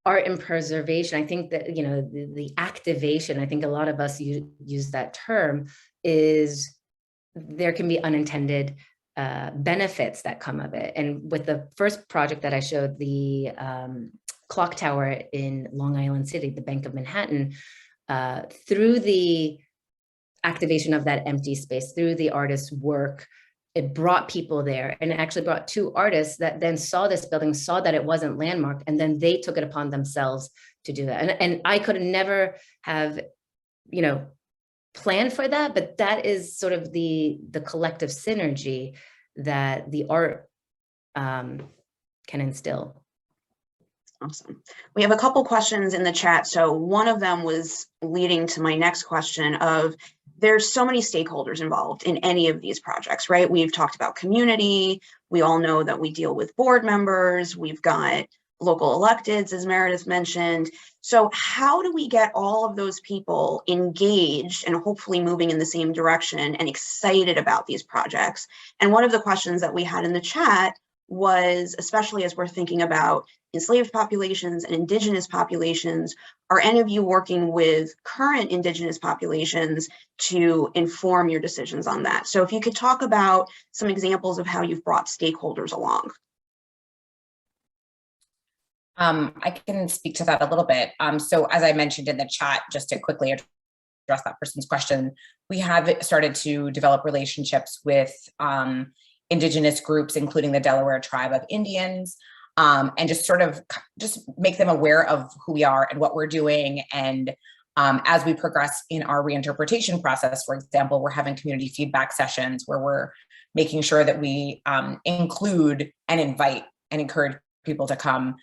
art and preservation, I think that, the activation, I think a lot of us use that term, is there can be unintended benefits that come of it. And with the first project that I showed, the clock tower in Long Island City, the Bank of Manhattan, through the activation of that empty space, through the artist's work, it brought people there, and it actually brought two artists that then saw this building, saw that it wasn't landmarked, and then they took it upon themselves to do that. And I could never have, planned for that, but that is sort of the collective synergy that the art can instill. Awesome. We have a couple questions in the chat. So one of them was leading to my next question of, there's so many stakeholders involved in any of these projects, right? We've talked about community. We all know that we deal with board members. We've got local electeds, as Meredith mentioned. So how do we get all of those people engaged and hopefully moving in the same direction and excited about these projects? And one of the questions that we had in the chat was, especially as we're thinking about enslaved populations and Indigenous populations, are any of you working with current Indigenous populations to inform your decisions on that? So if you could talk about some examples of how you've brought stakeholders along. I can speak to that a little bit. So as I mentioned in the chat, just to quickly address that person's question, we have started to develop relationships with Indigenous groups, including the Delaware Tribe of Indians, and just make them aware of who we are and what we're doing. And as we progress in our reinterpretation process, for example, we're having community feedback sessions where we're making sure that we include and invite and encourage people to come.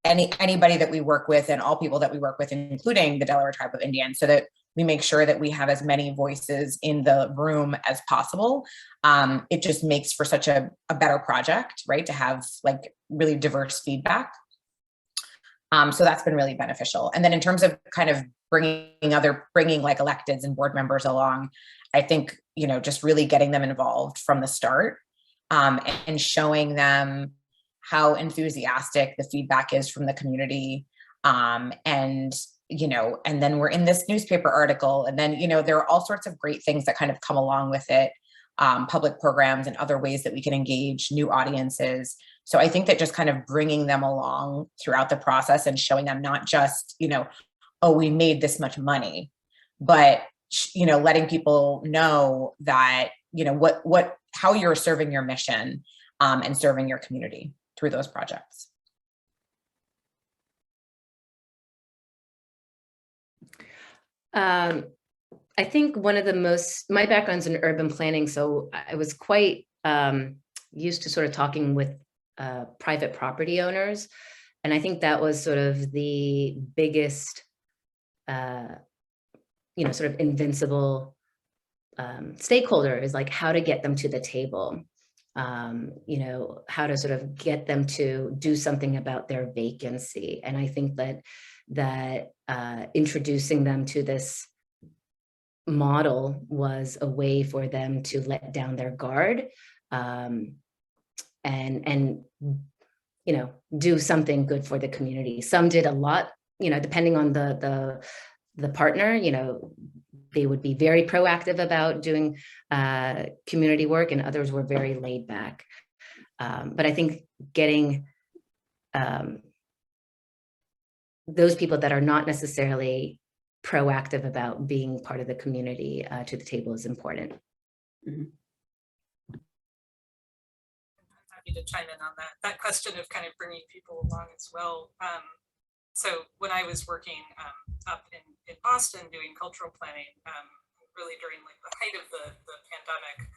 Anybody that we work with and all people that we work with, including the Delaware Tribe of Indians, so that we make sure that we have as many voices in the room as possible. It just makes for such a better project, right? To have like really diverse feedback. So that's been really beneficial. And then in terms of kind of bringing like electeds and board members along, I think, just really getting them involved from the start, and showing them how enthusiastic the feedback is from the community. And then we're in this newspaper article, and then, there are all sorts of great things that kind of come along with it, public programs and other ways that we can engage new audiences. So I think that just kind of bringing them along throughout the process and showing them not just, oh, we made this much money, but, letting people know that, how you're serving your mission, and serving your community through those projects. I think one of my background's in urban planning, so I was quite used to sort of talking with private property owners. And I think that was sort of the biggest, sort of invincible stakeholder, is like how to get them to the table. How to sort of get them to do something about their vacancy. And I think that introducing them to this model was a way for them to let down their guard, and do something good for the community. Some did a lot, depending on the partner, they would be very proactive about doing community work, and others were very laid back. But I think getting those people that are not necessarily proactive about being part of the community to the table is important. Mm-hmm. I'm happy to chime in on that question of kind of bringing people along as well. So when I was working up in Boston doing cultural planning, really during like the height of the pandemic,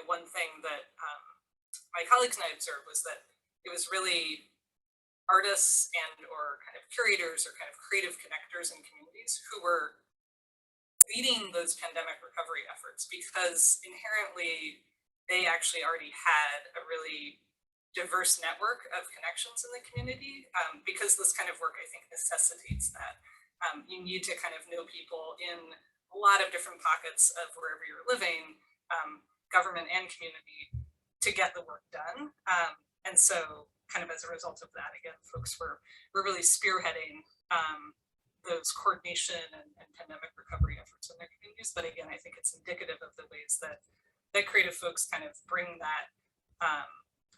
one thing that my colleagues and I observed was that it was really artists and or kind of curators or kind of creative connectors in communities who were leading those pandemic recovery efforts, because inherently they actually already had a really diverse network of connections in the community, because this kind of work, I think, necessitates that. You need to kind of know people in a lot of different pockets of wherever you're living, government and community, to get the work done. And so kind of as a result of that, again, folks were really spearheading those coordination and pandemic recovery efforts in their communities. But again, I think it's indicative of the ways that creative folks kind of bring that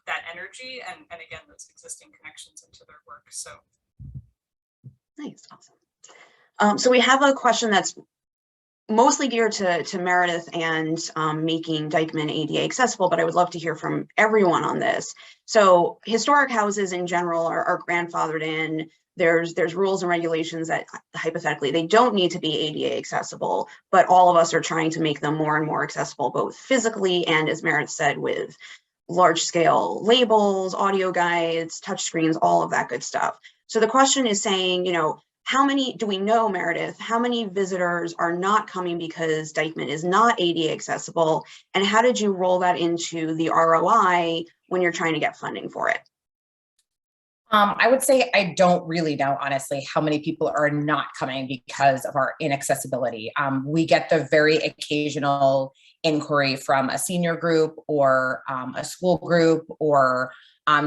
that energy and again, those existing connections into their work. So nice, awesome. So we have a question that's mostly geared to Meredith and making Dikman ADA accessible, but I would love to hear from everyone on this. So historic houses in general are grandfathered in. There's rules and regulations that hypothetically they don't need to be ADA accessible, but all of us are trying to make them more and more accessible, both physically and, as Meredith said, with large scale labels, audio guides, touch screens, all of that good stuff. So the question is saying, you know, how many, do we know, Meredith, how many visitors are not coming because Dikman is not ADA accessible? And how did you roll that into the ROI when you're trying to get funding for it? I would say I don't really know, honestly, how many people are not coming because of our inaccessibility. We get the very occasional inquiry from a senior group or a school group or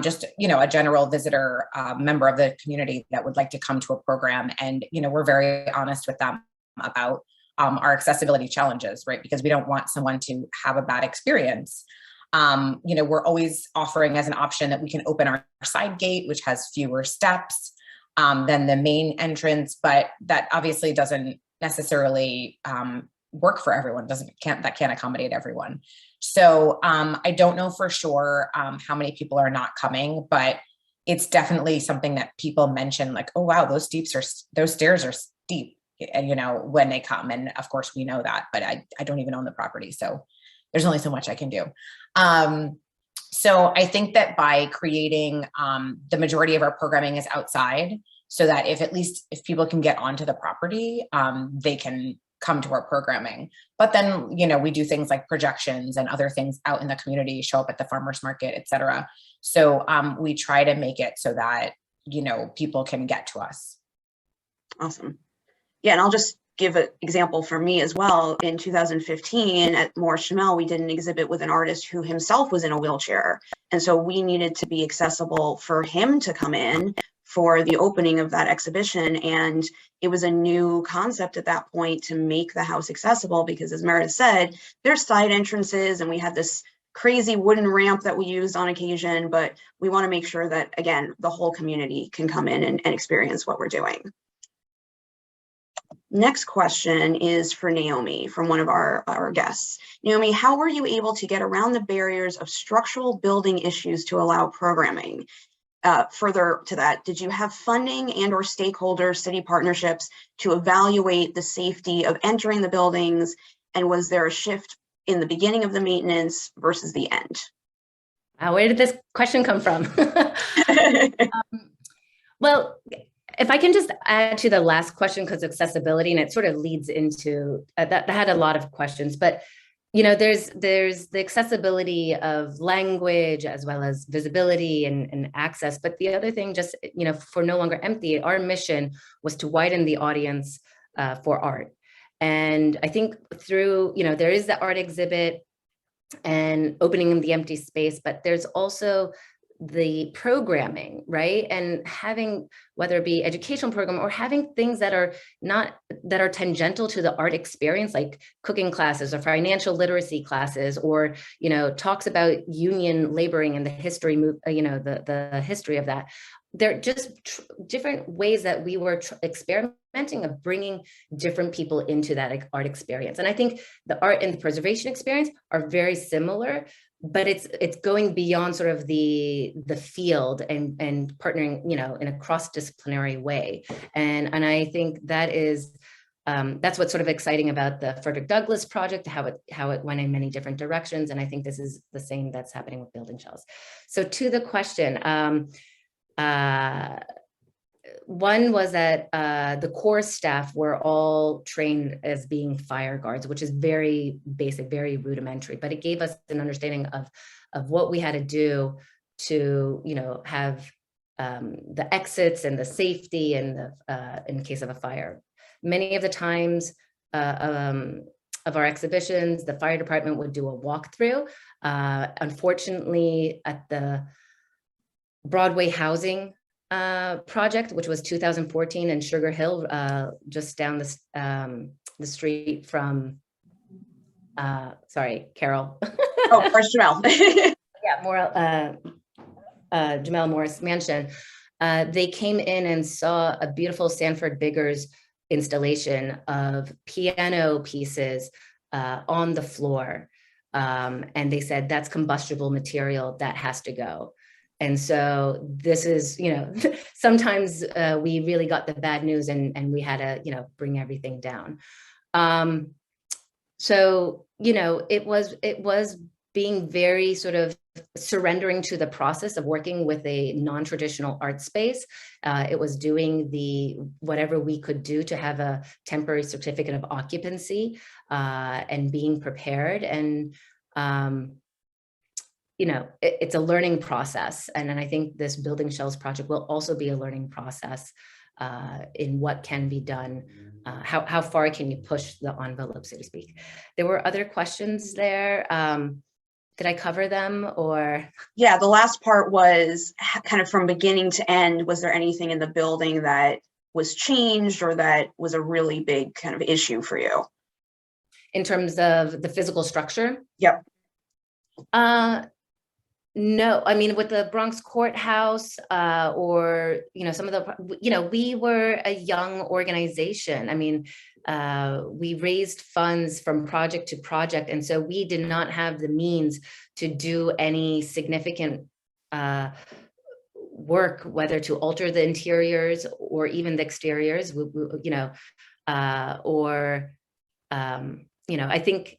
just, you know, a general visitor member of the community that would like to come to a program. And, you know, we're very honest with them about our accessibility challenges, right? Because we don't want someone to have a bad experience. You know, we're always offering as an option that we can open our side gate, which has fewer steps than the main entrance, but that obviously doesn't necessarily work for everyone. That can't accommodate everyone. So I don't know for sure how many people are not coming, but it's definitely something that people mention, like, oh wow, those stairs are steep, and you know, when they come. And of course we know that, but I don't even own the property, so there's only so much I can do. So I think that by creating the majority of our programming is outside, so that if people can get onto the property, they can come to our programming. But then, you know, we do things like projections and other things out in the community, show up at the farmers market, et cetera. So we try to make it so that, you know, people can get to us. Awesome. Yeah, and I'll just give an example for me as well. In 2015 at Morris Chamel, we did an exhibit with an artist who himself was in a wheelchair. And so we needed to be accessible for him to come in for the opening of that exhibition. And it was a new concept at that point to make the house accessible, because as Meredith said, there's side entrances and we had this crazy wooden ramp that we used on occasion, but we want to make sure that, again, the whole community can come in and experience what we're doing. Next question is for Naomi from one of our guests. Naomi, how were you able to get around the barriers of structural building issues to allow programming? Further to that, did you have funding and or stakeholder city partnerships to evaluate the safety of entering the buildings? And was there a shift in the beginning of the maintenance versus the end? Where did this question come from? Well, if I can just add to the last question, because accessibility, and it sort of leads into that had a lot of questions, but you know, there's the accessibility of language as well as visibility and access. But the other thing, just, you know, for No Longer Empty, our mission was to widen the audience for art. And I think through, you know, there is the art exhibit and opening the empty space, but there's also the programming, right? And having, whether it be educational program or having things that are tangential to the art experience, like cooking classes or financial literacy classes, or, you know, talks about union laboring and the history, you know, the history of that. They're just different ways that we were experimenting of bringing different people into that art experience. And I think the art and the preservation experience are very similar, but it's going beyond sort of the field and partnering, you know, in a cross-disciplinary way. And I think that is, that's what's sort of exciting about the Frederick Douglass project, how it went in many different directions. And I think this is the same that's happening with building shells. So to the question, One was that the core staff were all trained as being fire guards, which is very basic, very rudimentary, but it gave us an understanding of what we had to do to, you know, have the exits and the safety and the in case of a fire. Many of the times of our exhibitions, the fire department would do a walkthrough. Unfortunately, at the Broadway housing project, which was 2014 in Sugar Hill, just down the street from, sorry, Carol. Oh, first Jamel. Yeah, Jamel Morris Mansion. They came in and saw a beautiful Sanford Biggers installation of piano pieces on the floor. And they said, that's combustible material that has to go. And so this is, you know, sometimes we really got the bad news and we had to, you know, bring everything down. So, you know, it was being very sort of surrendering to the process of working with a non-traditional art space. It was doing whatever we could do to have a temporary certificate of occupancy and being prepared. And, you know, it's a learning process. And then I think this Building Shells project will also be a learning process in what can be done. How far can you push the envelope, so to speak? There were other questions there. Did I cover them or? Yeah, the last part was kind of from beginning to end. Was there anything in the building that was changed or that was a really big kind of issue for you? In terms of the physical structure? Yep. No, I mean, with the Bronx courthouse or, you know, some of the, you know, we were a young organization. I mean, we raised funds from project to project. And so we did not have the means to do any significant work, whether to alter the interiors or even the exteriors, you know, you know, I think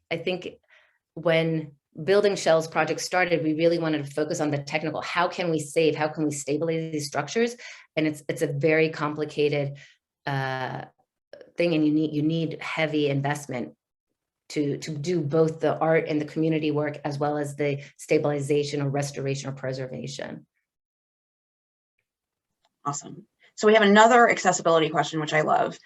when Building Shells project started, we really wanted to focus on the technical. How can we save? How can we stabilize these structures? And it's a very complicated thing, and you need heavy investment to do both the art and the community work as well as the stabilization or restoration or preservation. Awesome. So we have another accessibility question, which I love.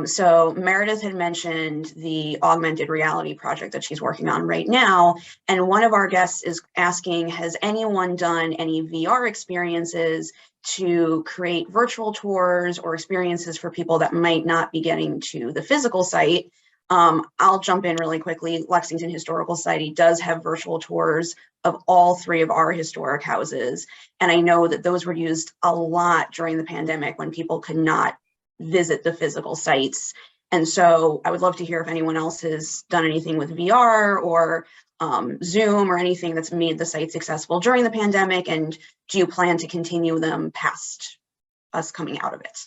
So Meredith had mentioned the augmented reality project that she's working on right now. And one of our guests is asking, has anyone done any VR experiences to create virtual tours or experiences for people that might not be getting to the physical site? I'll jump in really quickly. Lexington Historical Society does have virtual tours of all three of our historic houses. And I know that those were used a lot during the pandemic when people could not visit the physical sites. And so I would love to hear if anyone else has done anything with VR or Zoom or anything that's made the sites accessible during the pandemic. And do you plan to continue them past us coming out of it?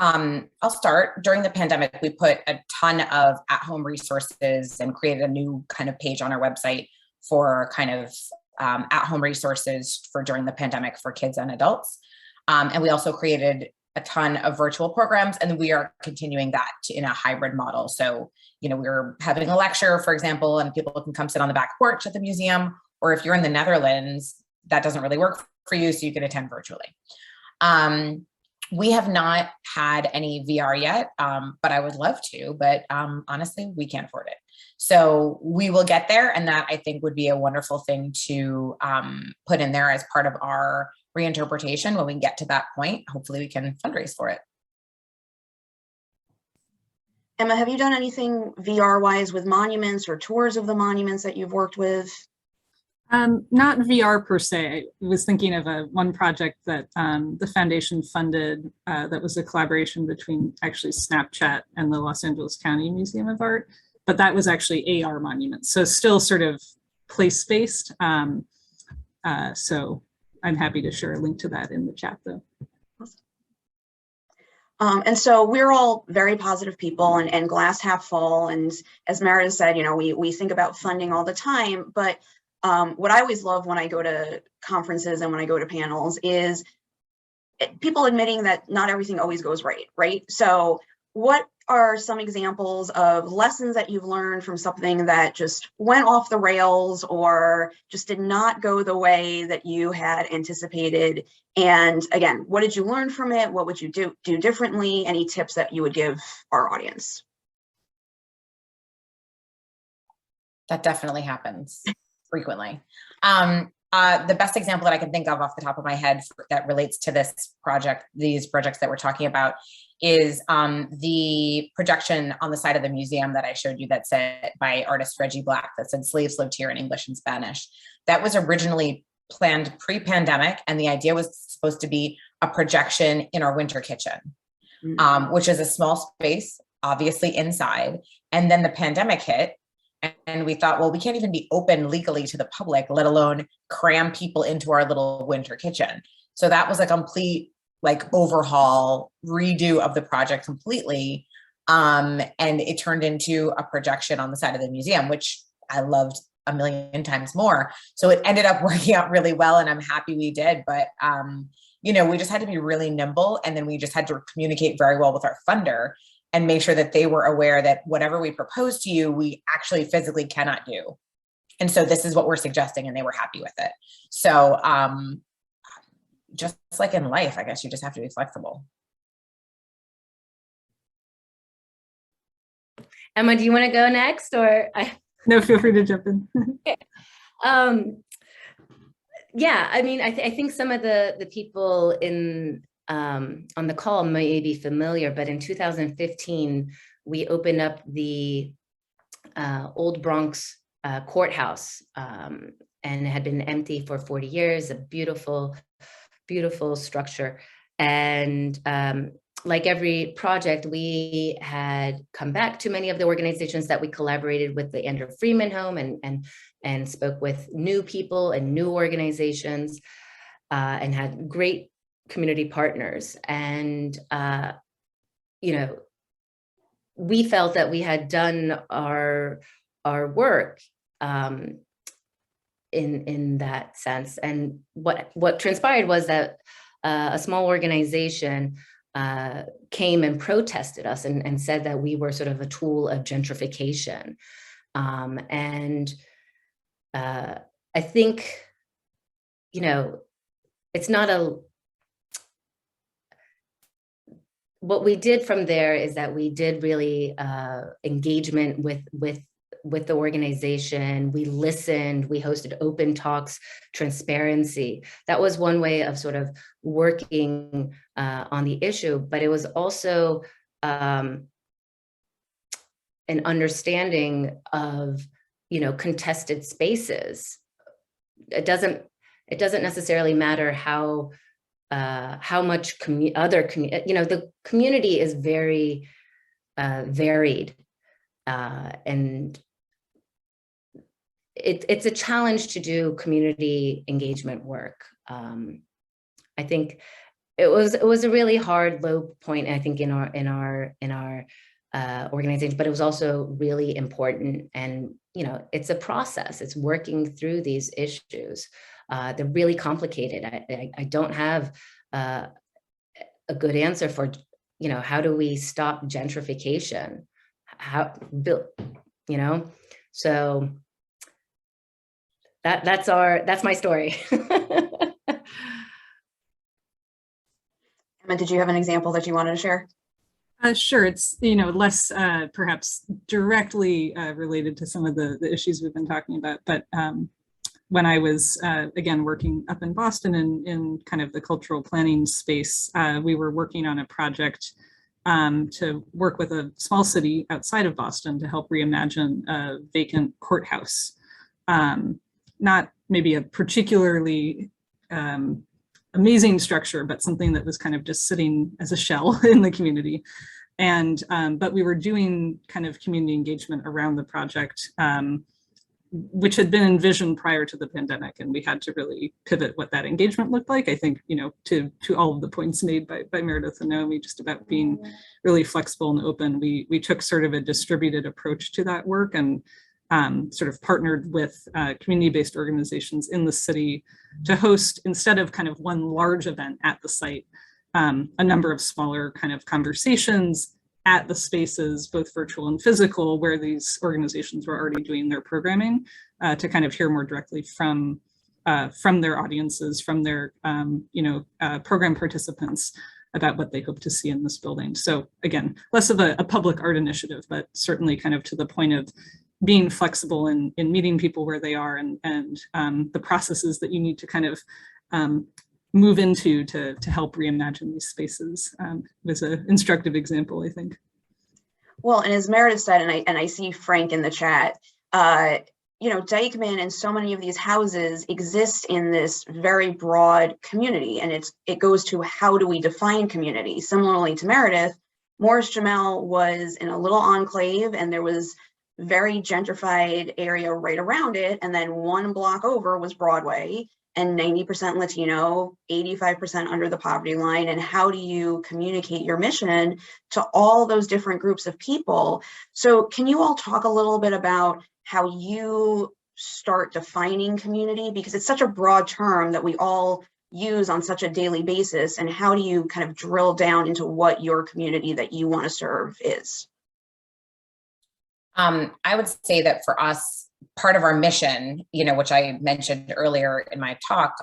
I'll start. During the pandemic, we put a ton of at-home resources and created a new kind of page on our website for kind of at-home resources for during the pandemic for kids and adults. And we also created a ton of virtual programs, and we are continuing that in a hybrid model. So, you know, we're having a lecture, for example, and people can come sit on the back porch at the museum, or if you're in the Netherlands, that doesn't really work for you, so you can attend virtually. We have not had any VR yet, but I would love to, but honestly, we can't afford it. So we will get there, and that I think would be a wonderful thing to put in there as part of our reinterpretation when we get to that point. Hopefully we can fundraise for it. Emma, have you done anything VR-wise with monuments or tours of the monuments that you've worked with? Not VR per se. I was thinking of one project that the foundation funded that was a collaboration between actually Snapchat and the Los Angeles County Museum of Art, but that was actually AR monuments. So still sort of place-based. So I'm happy to share a link to that in the chat though. And so we're all very positive people and glass half full. And as Meredith said, you know, we think about funding all the time, but what I always love when I go to conferences and when I go to panels is people admitting that not everything always goes right, right? So what are some examples of lessons that you've learned from something that just went off the rails or just did not go the way that you had anticipated? And again, what did you learn from it? What would you do differently? Any tips that you would give our audience? That definitely happens frequently. The best example that I can think of off the top of my head that relates to this project, these projects that we're talking about, is the projection on the side of the museum that I showed you that said by artist Reggie Black that said slaves lived here in English and Spanish. That was originally planned pre-pandemic, and the idea was supposed to be a projection in our winter kitchen, which is a small space, obviously inside. And then the pandemic hit, and we thought, well, we can't even be open legally to the public, let alone cram people into our little winter kitchen. So that was a complete overhaul, redo of the project completely. And it turned into a projection on the side of the museum, which I loved a million times more. So it ended up working out really well, and I'm happy we did. But, we just had to be really nimble, and then we just had to communicate very well with our funder and make sure that they were aware that whatever we propose to you, we actually physically cannot do. And so this is what we're suggesting, and they were happy with it. So just like in life, I guess you just have to be flexible. Emma, do you want to go next, or? No, feel free to jump in. Yeah, I mean, I think some of the people on the call may be familiar, but in 2015, we opened up the Old Bronx courthouse, and it had been empty for 40 years, a beautiful, beautiful structure. And like every project, we had come back to many of the organizations that we collaborated with, the Andrew Freeman home, and spoke with new people and new organizations, and had great community partners. And, we felt that we had done our work in that sense. And what transpired was that a small organization came and protested us and said that we were sort of a tool of gentrification. I think, it's not what we did from there is that we did really engagement with the organization. We listened, we hosted open talks, transparency. That was one way of sort of working on the issue, but it was also an understanding of, contested spaces. It doesn't necessarily matter how much the community is very varied, and it's a challenge to do community engagement work. I think it was a really hard low point, I think, in our organization, but it was also really important. And it's a process. It's working through these issues. They're really complicated. I don't have a good answer for, how do we stop gentrification? So that's my story. Emma, did you have an example that you wanted to share? Sure. It's, less perhaps directly related to some of the issues we've been talking about, but when I was, again, working up in Boston in kind of the cultural planning space, we were working on a project to work with a small city outside of Boston to help reimagine a vacant courthouse. Not maybe a particularly amazing structure, but something that was kind of just sitting as a shell in the community. And, but we were doing kind of community engagement around the project, which had been envisioned prior to the pandemic, and we had to really pivot what that engagement looked like. I think, to all of the points made by Meredith and Naomi, just about being really flexible and open, we took sort of a distributed approach to that work, and sort of partnered with community-based organizations in the city to host, instead of kind of one large event at the site, a number of smaller kind of conversations at the spaces, both virtual and physical, where these organizations were already doing their programming, to kind of hear more directly from their audiences, from their program participants about what they hope to see in this building. So again, less of a public art initiative, but certainly kind of to the point of being flexible in meeting people where they are, and the processes that you need to kind of move into to help reimagine these spaces was an instructive example, I think. Well, and as Meredith said, and I see Frank in the chat, Dikman and so many of these houses exist in this very broad community, and it goes to how do we define community? Similarly to Meredith, Morris Jamel was in a little enclave, and there was very gentrified area right around it, and then one block over was Broadway, and 90% Latino, 85% under the poverty line. And how do you communicate your mission to all those different groups of people? So can you all talk a little bit about how you start defining community? Because it's such a broad term that we all use on such a daily basis. And how do you kind of drill down into what your community that you want to serve is? I would say that for us, part of our mission, which I mentioned earlier in my talk,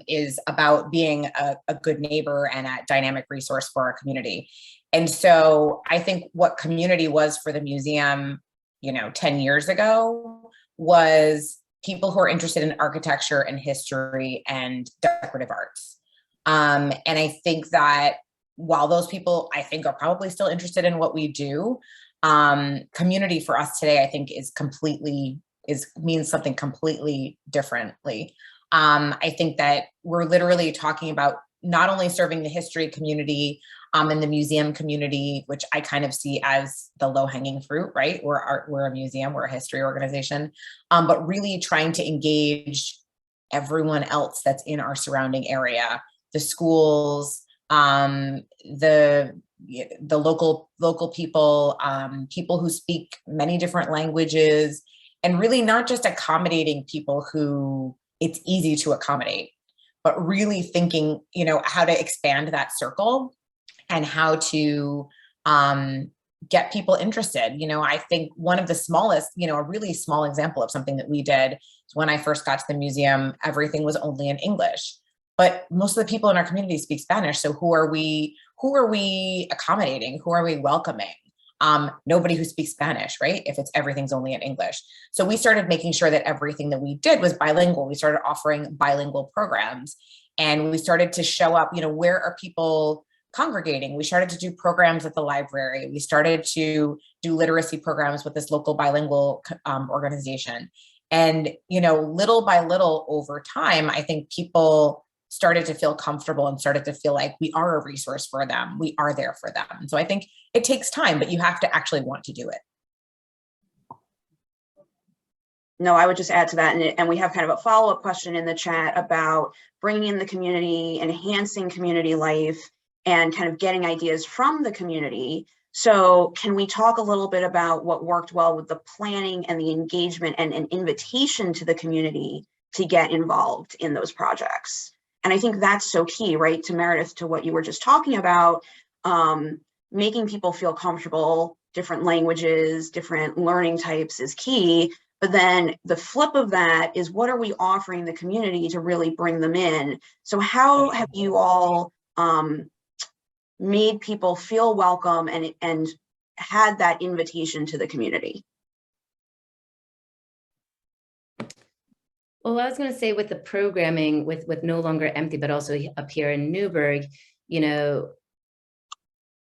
is about being a good neighbor and a dynamic resource for our community. And so I think what community was for the museum, 10 years ago, was people who are interested in architecture and history and decorative arts. And I think that while those people, I think, are probably still interested in what we do, community for us today, I think, means something completely differently. I think that we're literally talking about not only serving the history community and the museum community, which I kind of see as the low-hanging fruit, right? We're a museum, we're a history organization, but really trying to engage everyone else that's in our surrounding area, the schools, the local people, people who speak many different languages, and really not just accommodating people who it's easy to accommodate, but really thinking, how to expand that circle and how to get people interested. I think one of the smallest, a really small example of something that we did is when I first got to the museum, everything was only in English, but most of the people in our community speak Spanish. So who are we accommodating? Who are we welcoming? Nobody who speaks Spanish, right? If everything's only in English. So we started making sure that everything that we did was bilingual. We started offering bilingual programs, and we started to show up, where are people congregating? We started to do programs at the library. We started to do literacy programs with this local bilingual organization. And, little by little over time, I think people started to feel comfortable and started to feel like we are a resource for them. We are there for them. And so I think it takes time, but you have to actually want to do it. No, I would just add to that. And we have kind of a follow-up question in the chat about bringing in the community, enhancing community life, and kind of getting ideas from the community. So can we talk a little bit about what worked well with the planning and the engagement and an invitation to the community to get involved in those projects? And I think that's so key, right, to Meredith, to what you were just talking about, making people feel comfortable, different languages, different learning types is key. But then the flip of that is, what are we offering the community to really bring them in? So how have you all made people feel welcome and had that invitation to the community? Well, I was going to say with the programming with No Longer Empty, but also up here in Newburgh,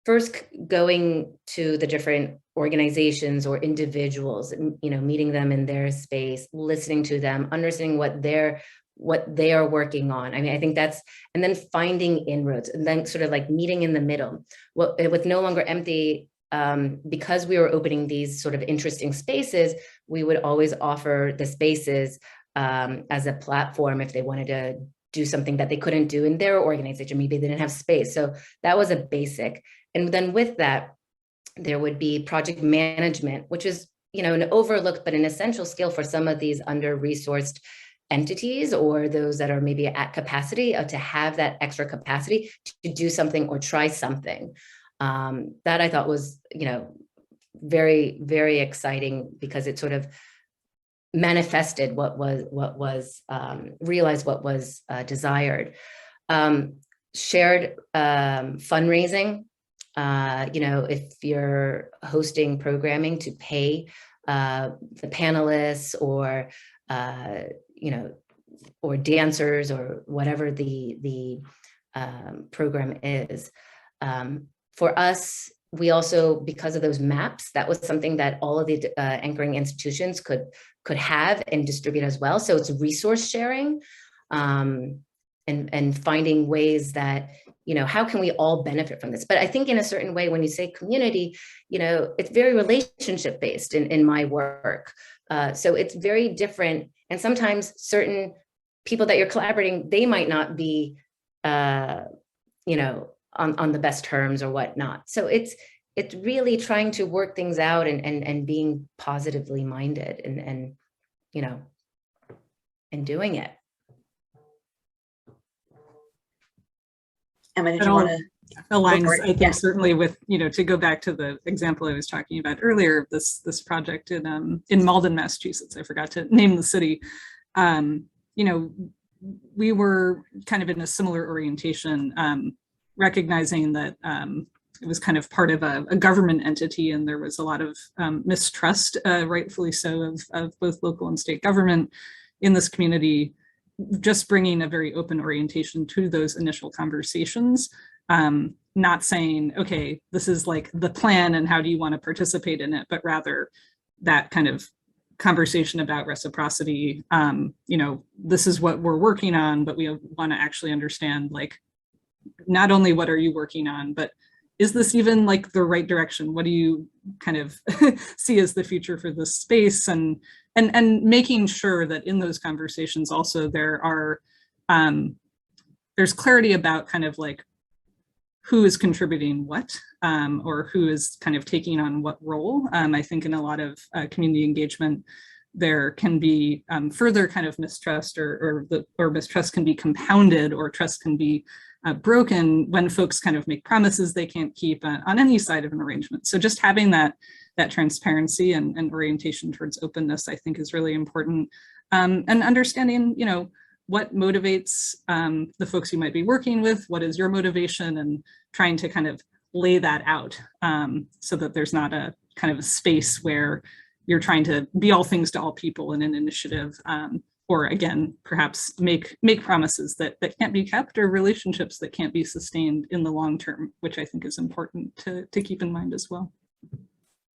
first going to the different organizations or individuals, meeting them in their space, listening to them, understanding what they are working on. I mean, I think that's, and then finding inroads, and then sort of like meeting in the middle. Well, with No Longer Empty, because we were opening these sort of interesting spaces, we would always offer the spaces as a platform if they wanted to do something that they couldn't do in their organization. Maybe they didn't have space. So that was a basic. And then with that, there would be project management, which is, an overlooked but an essential skill for some of these under-resourced entities or those that are maybe at capacity, to have that extra capacity to do something or try something. That I thought was, very, very exciting, because it sort of manifested realized what was desired. Shared fundraising, if you're hosting programming, to pay the panelists or or dancers or whatever the program is. For us, we also, because of those maps, that was something that all of the anchoring institutions could have and distribute as well. So it's resource sharing, and finding ways that, how can we all benefit from this? But I think in a certain way, when you say community, it's very relationship based in my work. So it's very different. And sometimes certain people that you're collaborating, they might not be, on the best terms or whatnot. So it's really trying to work things out and being positively minded and doing it. Emma, did you want to? Aligns, I think, certainly with, to go back to the example I was talking about earlier of this project in Malden, Massachusetts. I forgot to name the city. We were kind of in a similar orientation, recognizing that it was kind of part of a government entity, and there was a lot of mistrust, rightfully so, of both local and state government in this community. Just bringing a very open orientation to those initial conversations, not saying, okay, this is like the plan and how do you want to participate in it, but rather that kind of conversation about reciprocity. This is what we're working on, but we want to actually understand, like, not only what are you working on, but is this even like the right direction? What do you kind of see as the future for this space? And making sure that in those conversations also there are, there's clarity about kind of like who is contributing what, or who is kind of taking on what role. I think in a lot of community engagement, there can be further kind of mistrust, or mistrust can be compounded, or trust can be broken when folks kind of make promises they can't keep on any side of an arrangement. So just having that transparency and orientation towards openness, I think, is really important. And understanding, what motivates the folks you might be working with, what is your motivation, and trying to kind of lay that out, so that there's not a kind of a space where you're trying to be all things to all people in an initiative, or again, perhaps make promises that can't be kept, or relationships that can't be sustained in the long term, which I think is important to keep in mind as well.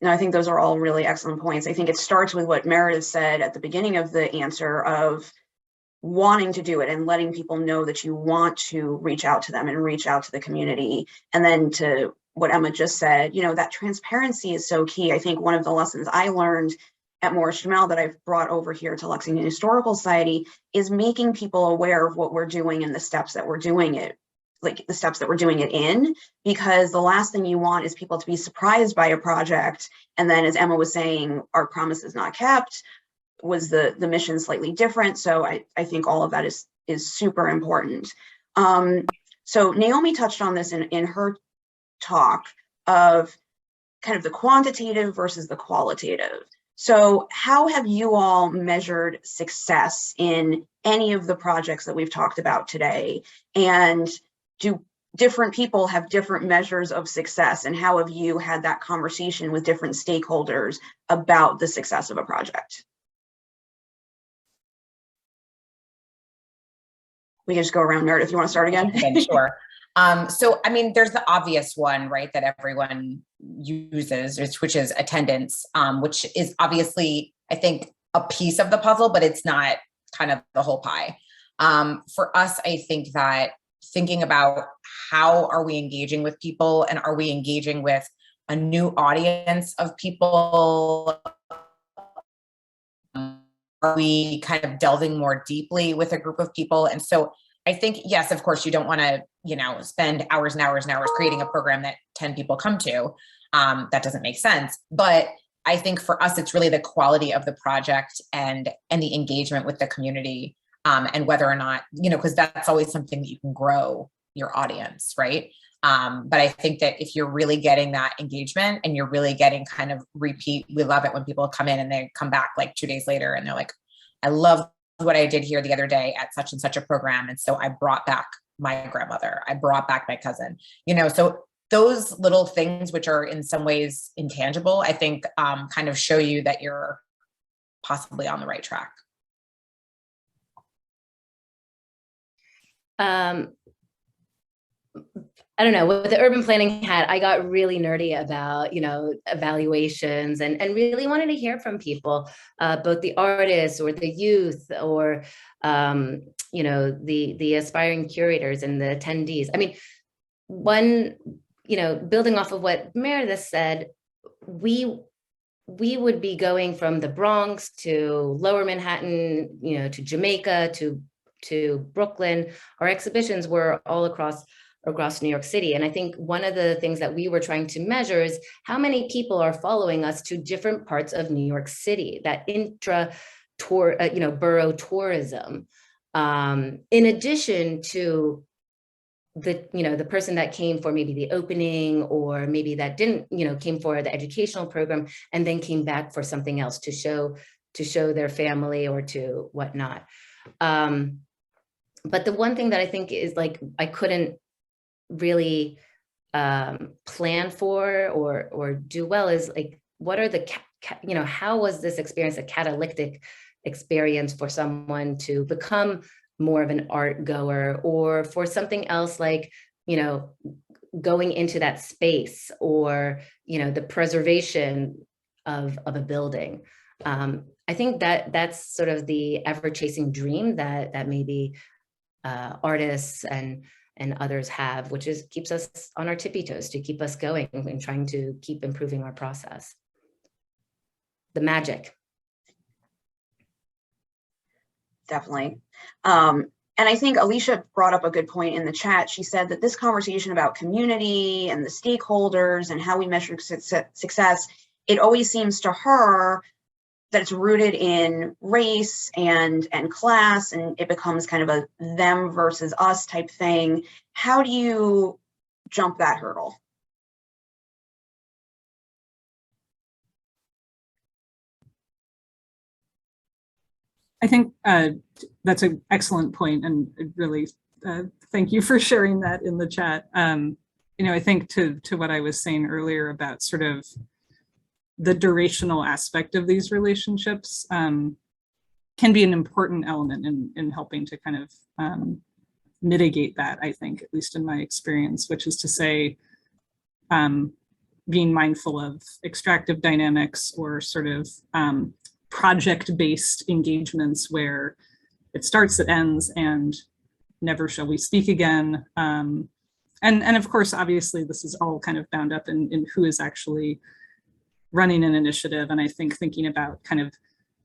No, I think those are all really excellent points. I think it starts with what Meredith said at the beginning of the answer of wanting to do it and letting people know that you want to reach out to them and reach out to the community. And then to what Emma just said, that transparency is so key. I think one of the lessons I learned at Morris Jamel that I've brought over here to Lexington Historical Society is making people aware of what we're doing and the steps that we're doing it, like the steps that we're doing it in, because the last thing you want is people to be surprised by a project. And then, as Emma was saying, our promise is not kept. Was the mission slightly different? So I think all of that is super important. So Naomi touched on this in her talk of kind of the quantitative versus the qualitative. So how have you all measured success in any of the projects that we've talked about today? And do different people have different measures of success? And how have you had that conversation with different stakeholders about the success of a project? We can just go around. Meredith, you want to start again? Sure. So, I mean, there's the obvious one, right, that everyone uses, which is attendance, which is obviously, I think, a piece of the puzzle, but it's not kind of the whole pie. For us, I think that thinking about how are we engaging with people, and are we engaging with a new audience of people? Are we kind of delving more deeply with a group of people? And so I think, yes, of course, you don't want to, spend hours and hours and hours creating a program that 10 people come to. That doesn't make sense. But I think for us, it's really the quality of the project and the engagement with the community, and whether or not, because that's always something that you can grow your audience, right? But I think that if you're really getting that engagement and you're really getting kind of repeat, we love it when people come in and they come back like 2 days later and they're like, I love what I did here the other day at such and such a program. And so I brought back my grandmother, I brought back my cousin, so those little things, which are in some ways intangible, I think kind of show you that you're possibly on the right track. I don't know, with the urban planning hat, I got really nerdy about, evaluations and really wanted to hear from people, both the artists or the youth or, the aspiring curators and the attendees. I mean, building off of what Meredith said, we would be going from the Bronx to Lower Manhattan, to Jamaica, to Brooklyn. Our exhibitions were all across New York City. And I think one of the things that we were trying to measure is how many people are following us to different parts of New York City, that borough tourism. In addition to the person that came for maybe the opening, or maybe that didn't, came for the educational program and then came back for something else to show their family or to whatnot. But the one thing that I think is like, I couldn't really plan for or do well is like, what are the, how was this experience a catalytic experience for someone to become more of an art goer, or for something else like, going into that space, or, the preservation of a building. I think that that's sort of the ever-chasing dream that maybe artists and others have, which is keeps us on our tippy toes to keep us going and trying to keep improving our process. The magic. Definitely. And I think Alicia brought up a good point in the chat. She said that this conversation about community and the stakeholders and how we measure success, it always seems to her that it's rooted in race and class, and it becomes kind of a them versus us type thing. How do you jump that hurdle? I think that's an excellent point, and really thank you for sharing that in the chat. I think to what I was saying earlier about sort of the durational aspect of these relationships can be an important element in helping to kind of mitigate that, I think, at least in my experience, which is to say, being mindful of extractive dynamics or sort of project-based engagements where it starts, it ends, and never shall we speak again. And of course, obviously, this is all kind of bound up in who is actually running an initiative. And I think thinking about kind of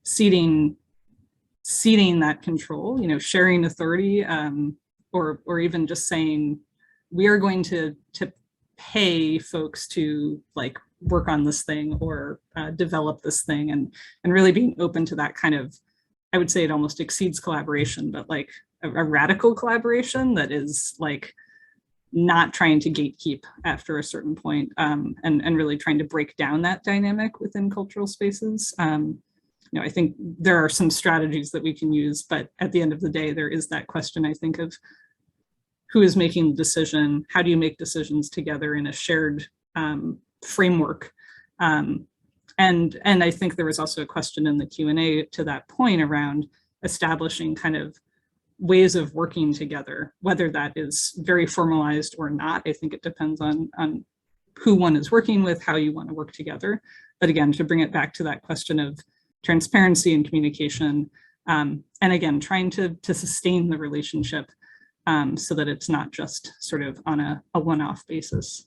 ceding that control, sharing authority, or even just saying, we are going to pay folks to like work on this thing or develop this thing, and really being open to that kind of, I would say it almost exceeds collaboration, but like a radical collaboration that is like not trying to gatekeep after a certain point, and really trying to break down that dynamic within cultural spaces. I think there are some strategies that we can use, but at the end of the day, there is that question, I think, of who is making the decision? How do you make decisions together in a shared framework? And I think there was also a question in the Q&A to that point around establishing kind of ways of working together, whether that is very formalized or not. I think it depends on who one is working with, how you want to work together. But again, to bring it back to that question of transparency and communication, and again, trying to sustain the relationship so that it's not just sort of on a one-off basis.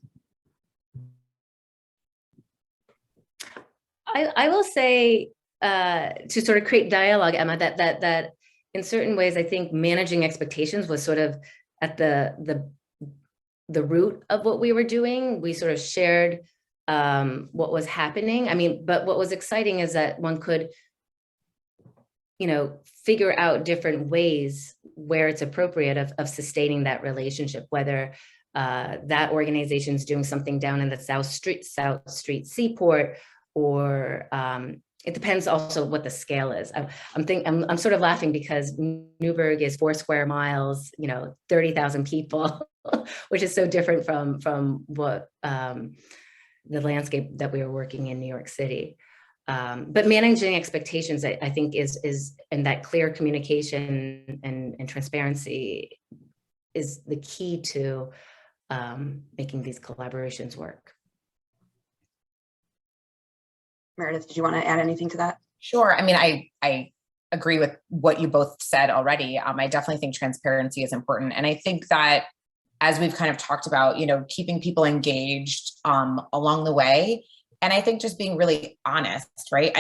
I will say to sort of create dialogue, Emma, that in certain ways, I think managing expectations was sort of at the root of what we were doing. We sort of shared what was happening. I mean, but what was exciting is that one could, figure out different ways where it's appropriate of sustaining that relationship, whether that organization is doing something down in the South Street Seaport, or it depends also what the scale is. I'm sort of laughing because Newburgh is 4 square miles, 30,000 people, which is so different from what the landscape that we were working in New York City. But managing expectations, I think, is and that clear communication and transparency is the key to making these collaborations work. Meredith, did you want to add anything to that? Sure. I mean, I agree with what you both said already. I definitely think transparency is important. And I think that as we've kind of talked about, keeping people engaged along the way. And I think just being really honest, right?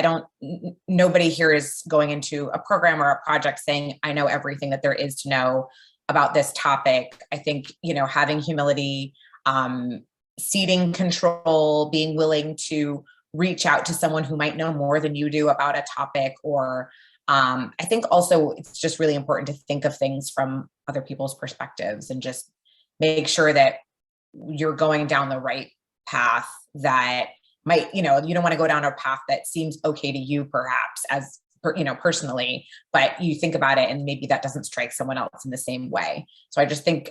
Nobody here is going into a program or a project saying, I know everything that there is to know about this topic. I think, having humility, ceding control, being willing to reach out to someone who might know more than you do about a topic, or I think also it's just really important to think of things from other people's perspectives and just make sure that you're going down the right path that might, you don't want to go down a path that seems okay to you perhaps as, personally, but you think about it and maybe that doesn't strike someone else in the same way. So I just think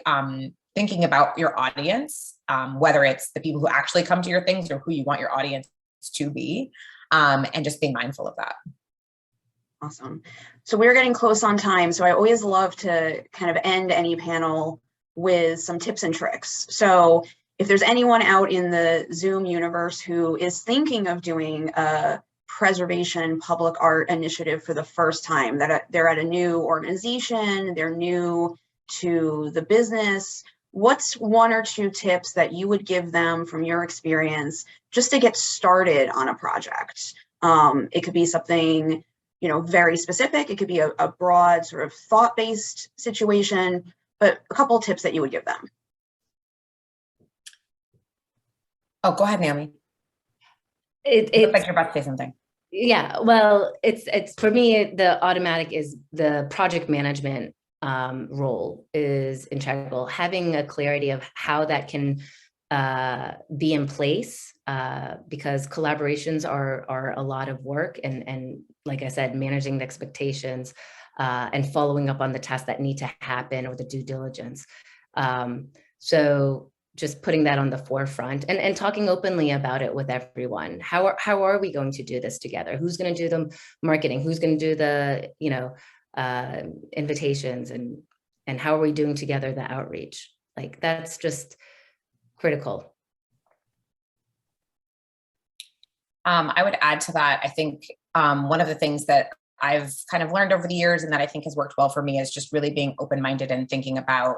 thinking about your audience, whether it's the people who actually come to your things or who you want your audience to be, and just being mindful of that. Awesome. So we're getting close on time. So I always love to kind of end any panel with some tips and tricks. So if there's anyone out in the Zoom universe who is thinking of doing a preservation public art initiative for the first time, that they're at a new organization, they're new to the business, what's 1 or 2 tips that you would give them from your experience just to get started on a project? It could be something, very specific. It could be a broad sort of thought-based situation, but a couple of tips that you would give them. Oh, go ahead, Naomi. It looks like you're about to say something. Yeah, well, it's for me, the automatic is the project management role is integral. Having a clarity of how that can be in place, because collaborations are a lot of work, and like I said, managing the expectations and following up on the tasks that need to happen, or the due diligence. So just putting that on the forefront and talking openly about it with everyone. How are we going to do this together? Who's going to do the marketing? Who's going to do the invitations, and how are we doing together the outreach? Like, that's just critical. I would add to that. I think one of the things that I've kind of learned over the years, and that I think has worked well for me, is just really being open-minded and thinking about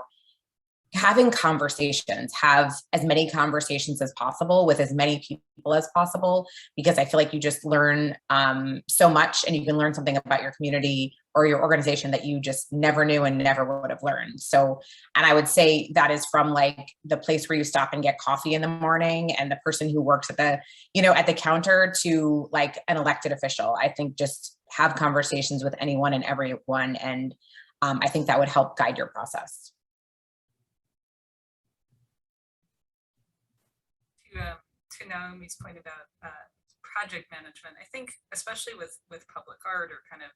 having conversations, have as many conversations as possible with as many people as possible, because I feel like you just learn so much, and you can learn something about your community or your organization that you just never knew and never would have learned. So, and I would say that is from like the place where you stop and get coffee in the morning, and the person who works at the, at the counter, to like an elected official. I think just have conversations with anyone and everyone. And I think that would help guide your process. To Naomi's point about project management, I think especially with public art, or kind of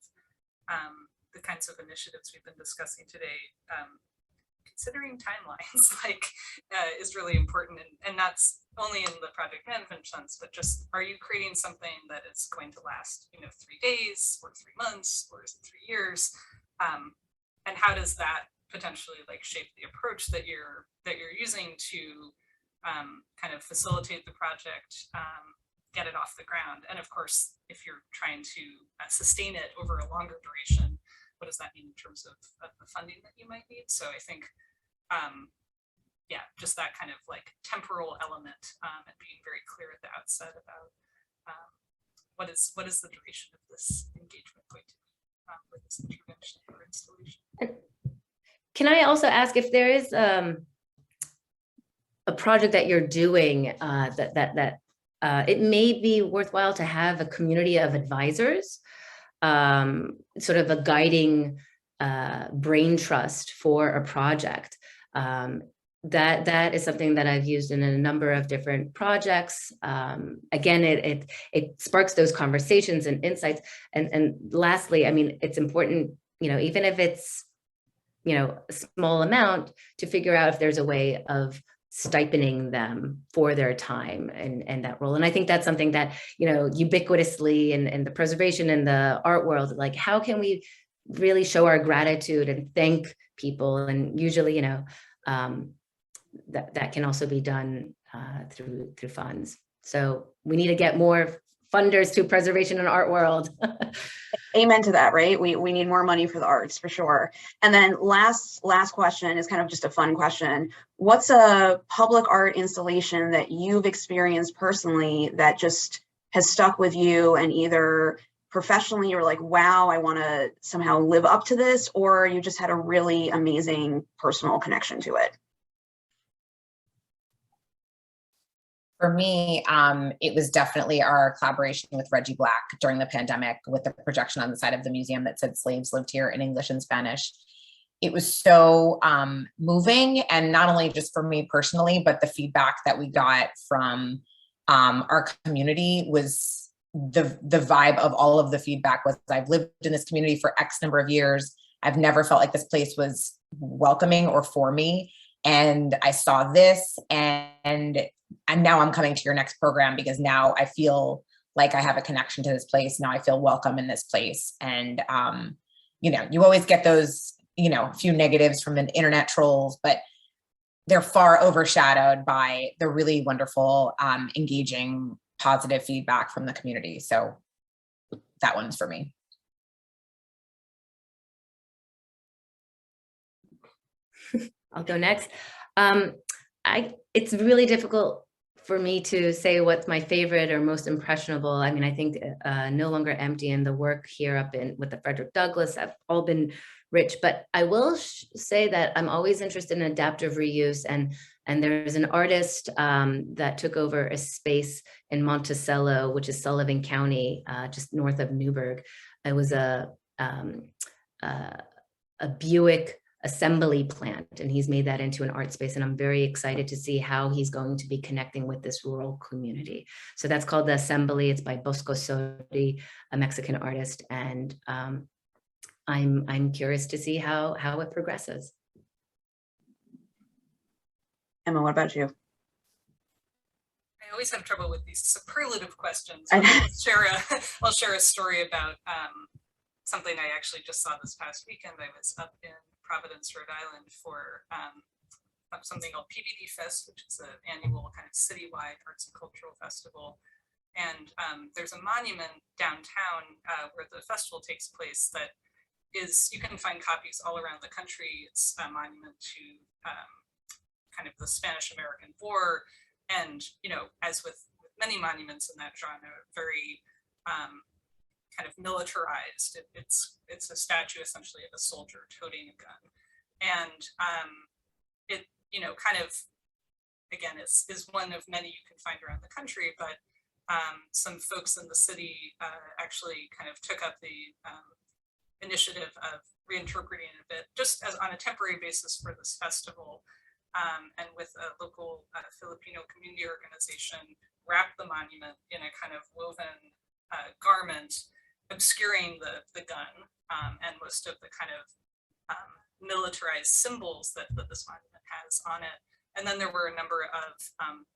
the kinds of initiatives we've been discussing today, considering timelines is really important, and that's only in the project management sense, but just, are you creating something that is going to last 3 days or 3 months, or is it 3 years, and how does that potentially shape the approach that you're using to kind of facilitate the project, get it off the ground. And of course, if you're trying to sustain it over a longer duration, what does that mean in terms of the funding that you might need? So I think, just that kind of temporal element, and being very clear at the outset about what is the duration of this engagement going to be with this intervention or installation. Can I also ask if there is a project that you're doing that it may be worthwhile to have a community of advisors, sort of a guiding brain trust for a project. That is something that I've used in a number of different projects. Again, it sparks those conversations and insights. And lastly, I mean, it's important, even if it's, a small amount, to figure out if there's a way of stipending them for their time and that role. And I think that's something that, ubiquitously in the preservation and the art world, like how can we really show our gratitude and thank people? And usually, that can also be done through funds. So we need to get more funders to preservation and art world. Amen to that, right? We need more money for the arts for sure. And then last question is kind of just a fun question. What's a public art installation that you've experienced personally that just has stuck with you, and either professionally you're like, wow, I want to somehow live up to this, or you just had a really amazing personal connection to it? For me, it was definitely our collaboration with Reggie Black during the pandemic, with the projection on the side of the museum that said slaves lived here in English and Spanish. It was so moving, and not only just for me personally, but the feedback that we got from our community was the vibe of all of the feedback was, I've lived in this community for X number of years. I've never felt like this place was welcoming or for me. And I saw this, and now I'm coming to your next program because now I feel like I have a connection to this place. Now I feel welcome in this place. And, you always get those, few negatives from the internet trolls, but they're far overshadowed by the really wonderful, engaging, positive feedback from the community. So that one's for me. I'll go next. It's really difficult for me to say what's my favorite or most impressionable. I mean, I think No Longer Empty and the work here up with the Frederick Douglass have all been rich, but I will say that I'm always interested in adaptive reuse, and there's an artist that took over a space in Monticello, which is Sullivan County, just north of Newburgh. It was a Buick assembly plant, and he's made that into an art space, and I'm very excited to see how he's going to be connecting with this rural community. So that's called The Assembly. It's by Bosco Sodi, a Mexican artist, and I'm curious to see how it progresses. Emma, what about you? I always have trouble with these superlative questions. I'll share a story about something I actually just saw this past weekend. I was up in Providence, Rhode Island for something called PVD Fest, which is an annual kind of citywide arts and cultural festival. And there's a monument downtown where the festival takes place that you can find copies all around the country. It's a monument to kind of the Spanish-American War. And, as with many monuments in that genre, very kind of militarized. It's a statue essentially of a soldier toting a gun. And it, kind of, again, is one of many you can find around the country, but some folks in the city actually kind of took up the initiative of reinterpreting it a bit, just as on a temporary basis for this festival, and with a local Filipino community organization, wrapped the monument in a kind of woven garment, obscuring the gun and most of the kind of militarized symbols that this monument has on it. And then there were a number of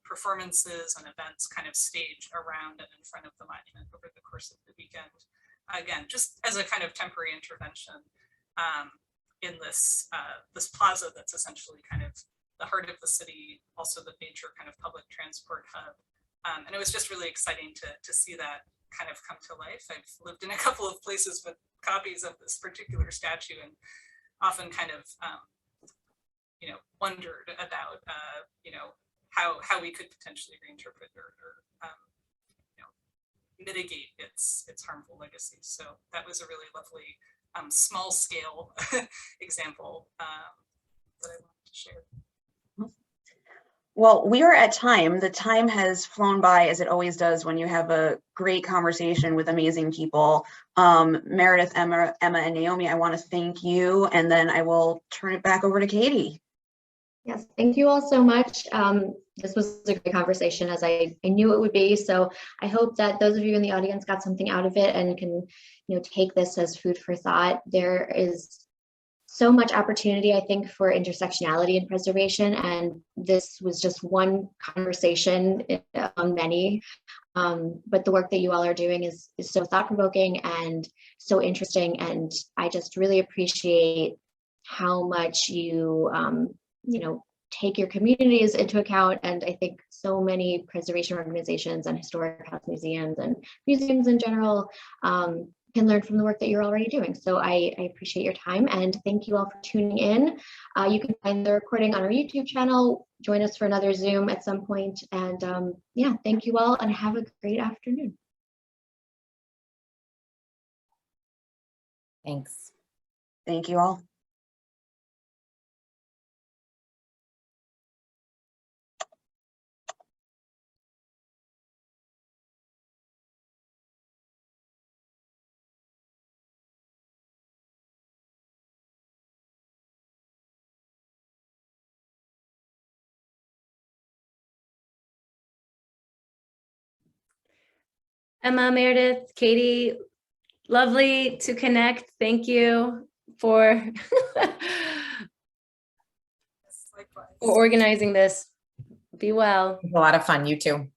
performances and events kind of staged around and in front of the monument over the course of the weekend. Again, just as a kind of temporary intervention in this plaza that's essentially kind of the heart of the city, also the major kind of public transport hub. And it was just really exciting to see that kind of come to life. I've lived in a couple of places with copies of this particular statue, and often kind of wondered about how we could potentially reinterpret or mitigate its harmful legacy. So that was a really lovely small scale example that I wanted to share. Well, we are at time. The time has flown by, as it always does when you have a great conversation with amazing people. Meredith, Emma, and Naomi, I want to thank you, and then I will turn it back over to Katie. Yes, thank you all so much. This was a great conversation, as I knew it would be. So I hope that those of you in the audience got something out of it and can, take this as food for thought. There is so much opportunity, I think, for intersectionality and preservation, and this was just one conversation on many. But the work that you all are doing is so thought-provoking and so interesting, and I just really appreciate how much you take your communities into account. And I think so many preservation organizations and historic house museums and museums in general can learn from the work that you're already doing. So I appreciate your time, and thank you all for tuning in. You can find the recording on our YouTube channel. Join us for another Zoom at some point. And yeah, thank you all and have a great afternoon. Thanks. Thank you all. Emma, Meredith, Katie, lovely to connect. Thank you for, Likewise. for organizing this. Be well. It was a lot of fun. You too.